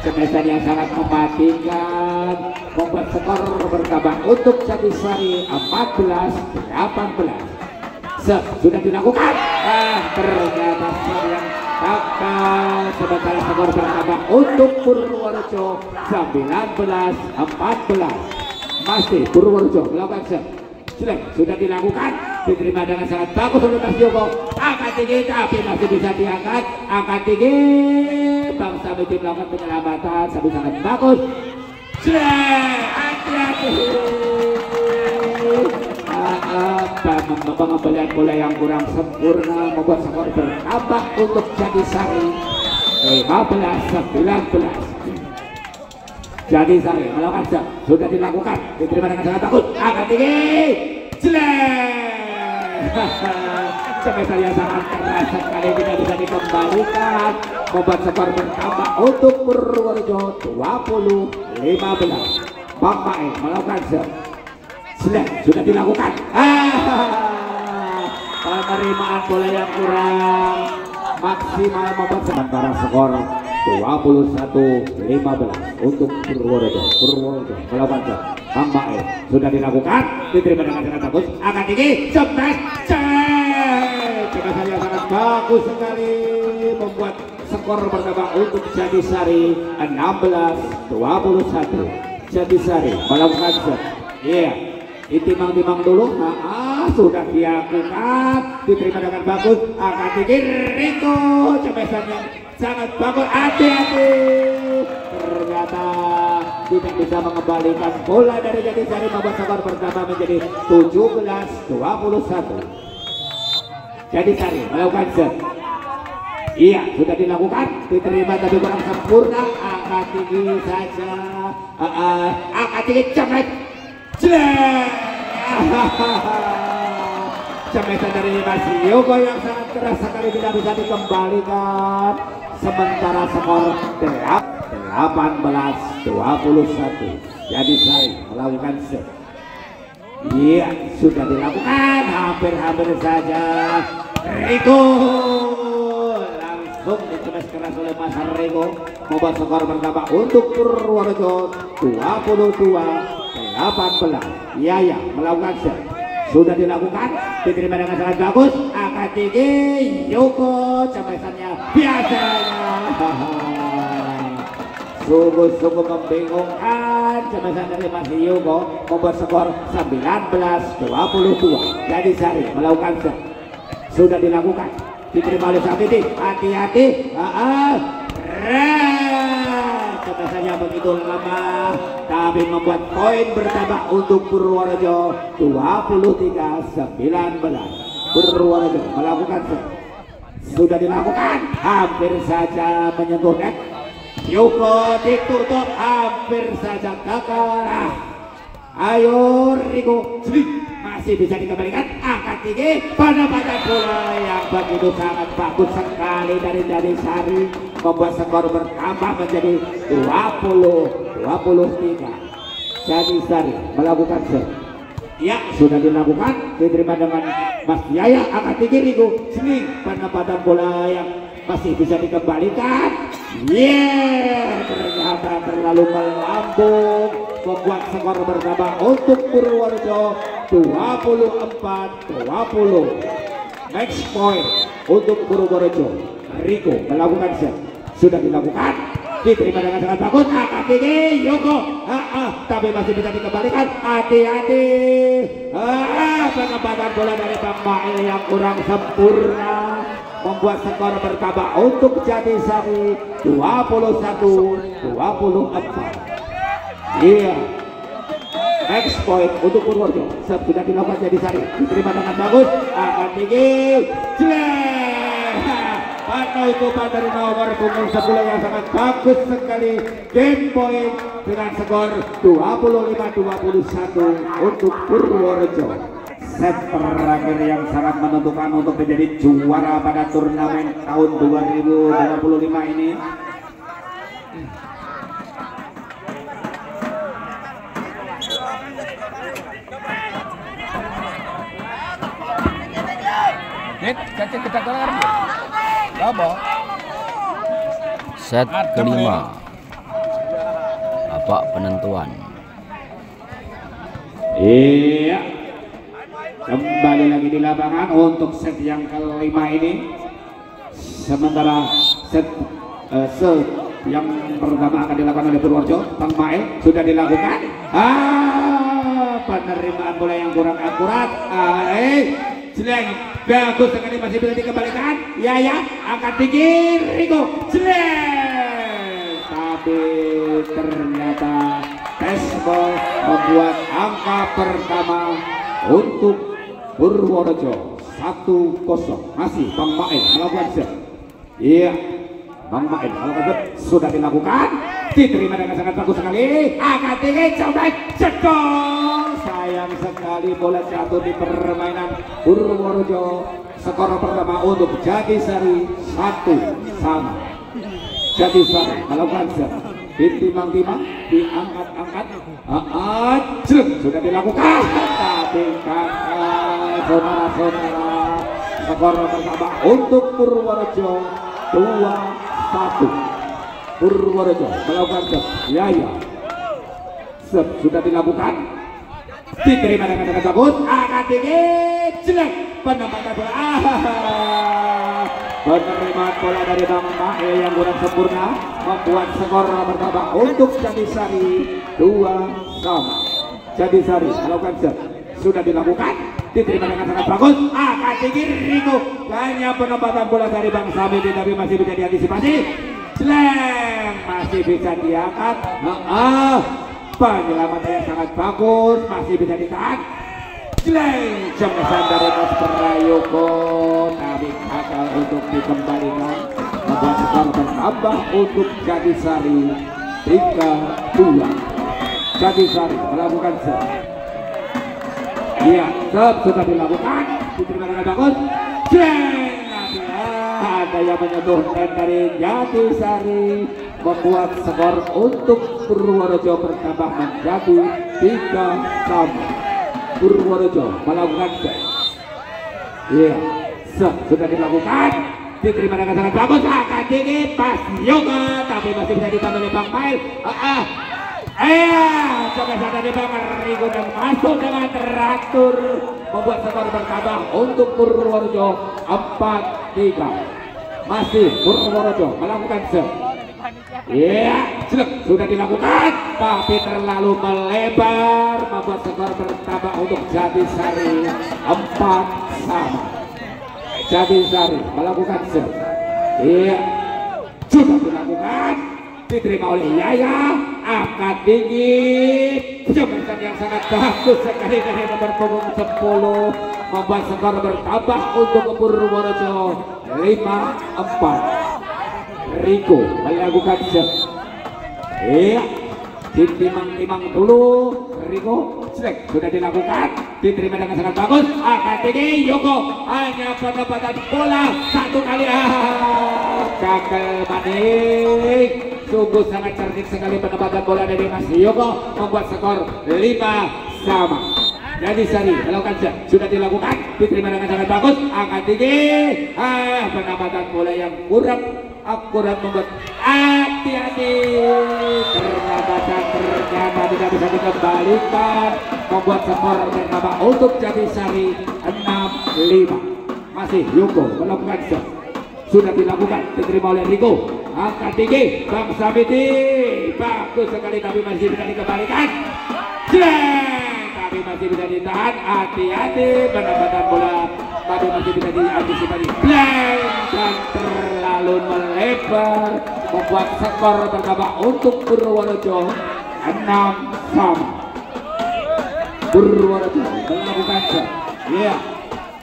Cemesan yang sangat mematikan membuat skor bertambah untuk Jatisari 14-18. Sudah dilakukan, ternyata yang gagal. Sementara skor bertambah untuk Purworejo 19-14. Masih Purworejo melakukan serve. Sudah dilakukan, diterima dengan sangat bagus oleh Mas Joko. Angkat tinggi tapi masih bisa diangkat. Angkat tinggi, Bang Samiti melakukan penyelamatan tapi sangat bagus. Hati-hati, pengembalian bola yang kurang sempurna membuat skor bertambah untuk Jatisari 15-19. Jatisari melakukan serve, sudah dilakukan, diterima dengan sangat bagus. Angkat tinggi, cemesan yang sangat keras sekali tidak bisa dikembalikan membuat skor bertambah untuk Purworejo 20-15. Bang Mael melakukan serve, sudah dilakukan. Penerimaan bola yang kurang maksimal membuat sementara skor 21-15 untuk Purworejo. Purworejo melakukan serve. Bang Mael sudah dilakukan, diterima dengan sangat bagus. Angkat tinggi, cepat, cemesan yang sangat bagus sekali membuat skor bertambah untuk Jatisari 16-21. Jatisari melakukan serve. Iya, ditimang-timang dulu. sudah dilakukan, diterima dengan bagus, akan tinggi Riko, cepesannya sangat bagus, hati-hati, ternyata tidak bisa mengembalikan bola dari Jatisari, membuat skor pertama menjadi 17-21. Jatisari melakukan set. Iya, sudah dilakukan, diterima tapi kurang sempurna, angkat tinggi saja, angkat tinggi, cemet, cemetan dari Mas Yoko yang sangat keras sekali, tidak bisa dikembalikan, sementara skor 18-21. Jatisari melakukan set. Iya, sudah dilakukan, hampir-hampir saja, Riko langsung dikemas keras oleh Mas Riko, membuat skor pertama untuk Purworejo 22-18. Yaya melakukan set, sudah dilakukan, diterima dengan sangat bagus, angkat tinggi, Yoko cemesannya biasanya sungguh-sungguh membingungkan, cemesan dari Mas Yoko membuat skor 19-22. Jatisari melakukan set, sudah dilakukan, diterima oleh Sabiti, hati-hati, cemesannya begitu lemah, tapi membuat poin bertambah untuk Purworejo 23-19. Purworejo melakukan set, sudah dilakukan, hampir saja menyentuh net, Yoko ditutup, hampir saja gagal. Ayo Riko, masih bisa dikembalikan, angkat tinggi, penempatan bola yang begitu sangat bagus sekali dari Jatisari, membuat skor bertambah menjadi 20-23. Jatisari melakukan set. Ya, sudah dilakukan, diterima dengan Mas Yaya, angkat tinggi Riko, penempatan bola yang masih bisa dikembalikan. Ternyata terlalu melambung, membuat skor bertambah untuk Purworejo 24-20. Next point untuk Purworejo. Riko melakukan set, sudah dilakukan, diterima dengan sangat bagus, angkat tinggi, Yoko, tapi masih bisa dikembalikan, hati-hati, penempatan bola dari Bang Mail yang kurang sempurna, membuat skor bertambah untuk Jatisari 21-24. Iya, next point untuk Purworejo, sudah dilakukan Jatisari, diterima dengan bagus, akan tinggi, penutupan dari nomor punggung 10 yang sangat bagus sekali, game point dengan skor 25-21 untuk Purworejo. Set terakhir yang sangat menentukan untuk menjadi juara pada turnamen tahun 2025 ini. Set kelima, babak penentuan. Iya, kembali lagi di lapangan untuk set yang kelima ini. Sementara set yang pertama akan dilakukan oleh Purworejo, Bang Mail sudah dilakukan. Penerimaan bola yang kurang akurat. Jelek, bagus sekali, masih bisa dikembalikan. Yaya angkat tinggi, Riko, jelek, tapi ternyata Tesbol membuat angka pertama untuk Purworejo 1-0. Masih Bang Mail melakukan set. Iya, Bang Mail melakukan set, sudah dilakukan, diterima dengan sangat bagus sekali, angkat tinggi, coba cedok. Sayang sekali bola jatuh di permainan Purworejo. Skor pertama untuk Jatisari 1-1. Jatisari melakukan set, ditimang-timang, diangkat-angkat, sudah dilakukan, tapi kakak saudara-saudara, skor pertama untuk Purworejo 2-1. Purworejo melakukan set, Yaya, set sudah dilakukan, diterima dengan sangat bagus, angkat tinggi, jelek, penempatan bola, penerimaan bola dari Bang Mail yang kurang sempurna, membuat skor bertambah untuk Jatisari 2-2. Jatisari melakukan set, sudah dilakukan, diterima dengan sangat bagus. Angkat tinggi Riko, hanya penempatan bola dari Bang Samiti tapi masih bisa diantisipasi. Slang masih bisa diangkat. Penyelamatan yang sangat bagus, masih bisa ditahan. Slang jembesan dari Mas Prayoko tapi gagal untuk dikembalikan. Membuat skor bertambah untuk Jatisari 3-2. Jatisari melakukan serve. Iya, serve sudah dilakukan, diterima dengan bagus. Ada yang menyentuhkan dari Jatisari, membuat skor untuk Purworejo bertambah menjadi 3-3. Purworejo melakukan serve. Iya, serve sudah dilakukan, diterima dengan sangat bagus. Angkat tinggi, pas Yoga, tapi masih bisa ditambah oleh Bang Mail. Coba saja di Bang Rigo dan masuk dengan teratur, membuat skor bertambah untuk Purworejo 4-3. Masih Purworejo melakukan serve. Iya, sudah dilakukan, tapi terlalu melebar, membuat skor bertambah untuk Jatisari 4-sama. Jatisari melakukan serve. Iya, sudah dilakukan, diterima oleh Yaya. Angkat tinggi, jembatan yang sangat bagus sekali dari nomor punggung 10, membuat skor bertambah untuk Purworejo 5-4. Riko melakukan serve. Iya, ditimang-timang dulu. Riko selek sudah dilakukan, diterima dengan sangat bagus. Angkat tinggi, Yoko hanya penempatan bola satu kali. Gagal maning. Sungguh sangat cerdik sekali penempatan bola dari Mas Yoko, membuat skor 5-sama. Jatisari melakukan serve, sudah dilakukan, diterima dengan sangat bagus. Angkat tinggi, penempatan bola yang kurang akurat, membuat hati-hati, ternyata tidak bisa dikembalikan, membuat skor bertambah untuk Jatisari 6-5. Masih Yoko melakukan serve, sudah dilakukan, diterima oleh Riko. Angkat tinggi, Bang Samiti, bagus sekali tapi masih bisa dikembalikan. Tapi masih bisa ditahan, hati-hati, penempatan bola tapi masih bisa diantisipasi. Dan terlalu melebar, membuat skor bertambah untuk Purworejo 6-sama. Purworejo melakukan serve. Iya,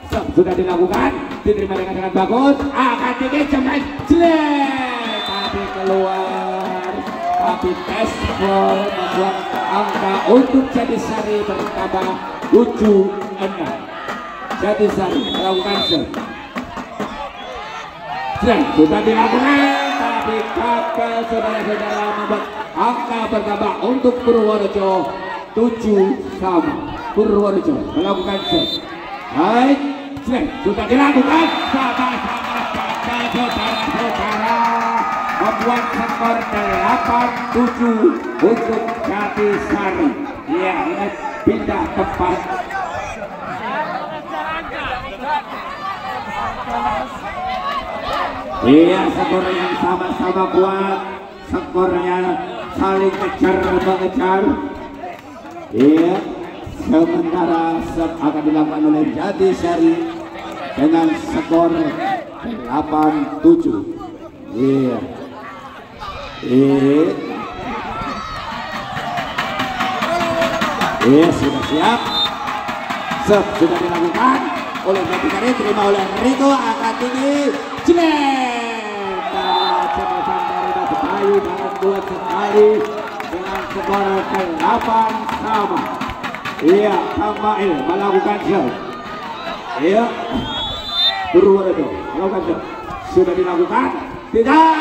serve sudah dilakukan, diterima dengan sangat bagus. Angkat tinggi, cepat, tapi keluar, tapi tespol, membuat angka untuk Jatisari bertambah 7-6. Jatisari melakukan serve. Sudah dilakukan, tapi gagal saudara-saudara, membuat angka bertambah untuk Purworejo 7-sama. Purworejo melakukan serve. Baik, sudah dilakukan, sama-sama gagal saudara-saudara, membuat skor 8-7 untuk Jatisari. Ya, ini pindah tempat. Iya, skor yang sama-sama kuat, skornya saling kejar-mengejar. Iya, sementara akan dilakukan oleh Jatisari dengan skor 8-7. Iya. Iya, sudah siap. Serve sudah dilakukan oleh Jatisari, terima oleh Riko. Angkat tinggi, jembatan dari Mas Bayu sangat kuat sekali dengan skor 8-sama. Iya, Kamail melakukan serve. Iya, Purworejo melakukan serve, sudah dilakukan, tidak,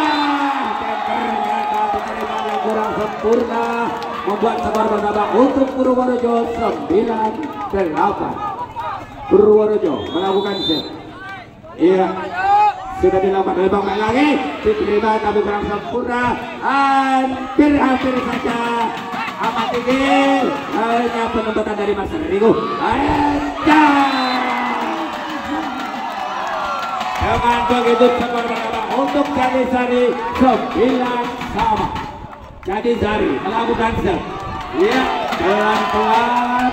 dan ternyata diterima yang kurang sempurna, membuat skor bertambah untuk Purworejo 9-8. Purworejo melakukan serve. Iya, sudah dilakukan oleh Bang Mail lagi, diterima tapi kurang sempurna, hampir saja. Amat tinggi, hanya penempatan dari Mas Riko. Dengan begitu skor bertambah untuk Jatisari 9-sama. Jatisari melakukan serve. Iya, pelan-pelan,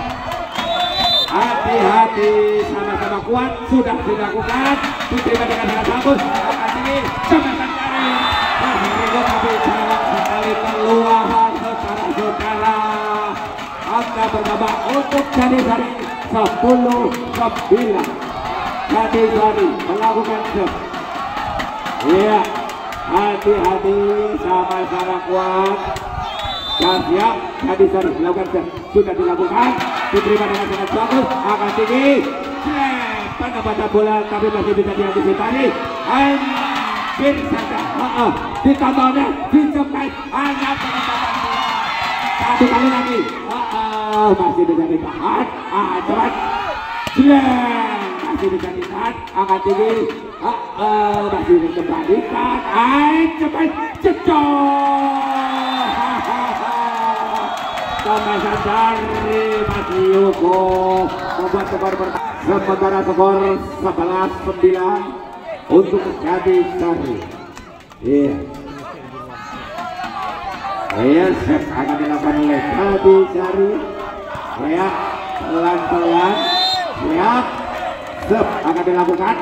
hati-hati. kuat sudah dilakukan, diterima dengan sangat bagus. Angkat tinggi, jembatan jari. Masih Rigo tapi sayang sekali keluar saudara-saudara. Angka pertama untuk Jatidasari 10-9. Jatidasari melakukan serve. Iya, hati-hati, sama-sama kuat. Dan siap, Jatidasari melakukan serve. Sudah dilakukan, diterima dengan sangat bagus. Angkat tinggi, pada pada bola tapi masih bisa diantisipasi. Hampir saja, ditontonnya, dicempai, hanya penempatan bola. Satu kali lagi, masih bisa ditahan. Cepat, masih bisa ditahan. Angkat tinggi, masih dikembalikan. Cepat, cecok. Tomesan dari Mas Yuko membuat skor pertama. Sementara skor 11-9 untuk Jatidasari. Iya. Iya, set akan dilakukan oleh Jatidasari. Siap, pelan-pelan. Siap, set akan dilakukan.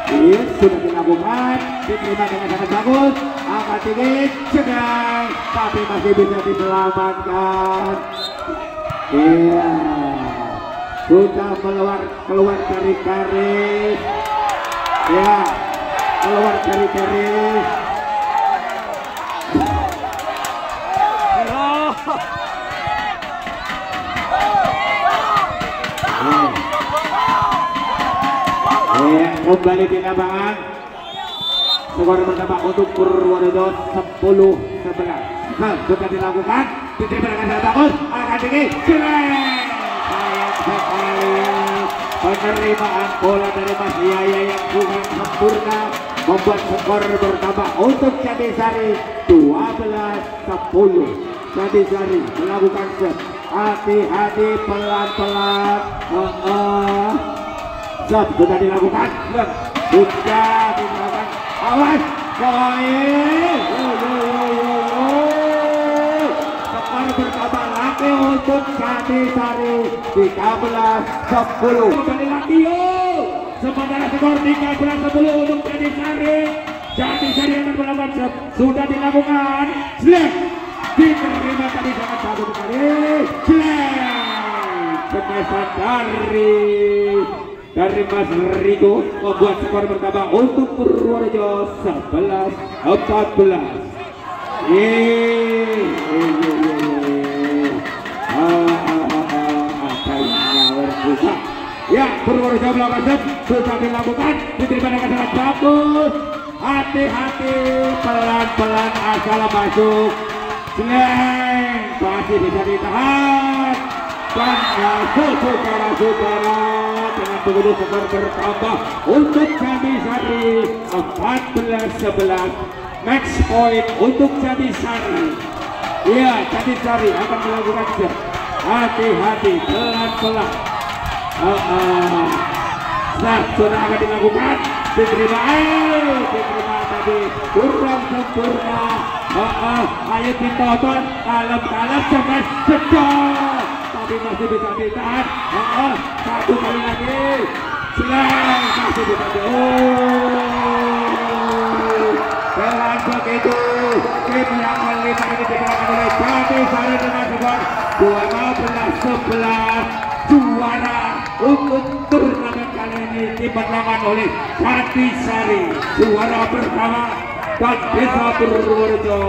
Iya, sudah dilakukan. Diterima dengan sangat bagus. Angkat tinggi, cedang, tapi masih bisa diselamatkan. Iya, sudah keluar dari garis. Ya, keluar dari garis. Kembali di lapangan. Skor pertama untuk Purworejo 10-11. Sudah dilakukan, diterima dengan sangat bagus. Angkat tinggi, sayang sekali penerimaan bola dari Mas Yaya yang bukan sempurna membuat skor pertama untuk Jatidasari 12-10. Jatidasari melakukan serve. Hati-hati, pelan-pelan. Serve sudah dilakukan, sudah dilakukan. Awas, poin. Skor pertama lagi untuk Jatidasari 13-10. Kembali lagi sementara skor 13-10 untuk Jatidasari. Jatidasari akan melakukan serve. Sudah dilakukan. Slam diterima tadi sangat bagus sekali. Slam pemesan dari Mas Rigo membuat skor pertama untuk Purworejo 11-14. Ya, Purworejo melakukan serve, sudah dilakukan, diterima dengan sangat bagus. Hati-hati, pelan-pelan asal masuk. Slang masih bisa ditahan. Dan saudara-saudara, dengan begitu skor bertambah untuk Jatidasari 14-11. Match point untuk Jatidasari. Ya, Jatidasari akan melakukan serve. Hati-hati, pelan-pelan. Sudah akan dilakukan. Diterima tadi kurang sempurna. Ayo ditonton, kalem-kalem sampai cecok. Tapi masih bisa ditahan. Satu kali lagi. Slang masih bisa pelan begitu. Tim yang kelima ini dimenangkan oleh Jatidasari dengan skor 12-11. Juara untuk turnamen kali ini dimenangkan oleh Jatidasari. Juara pertama dan Desa Purworejo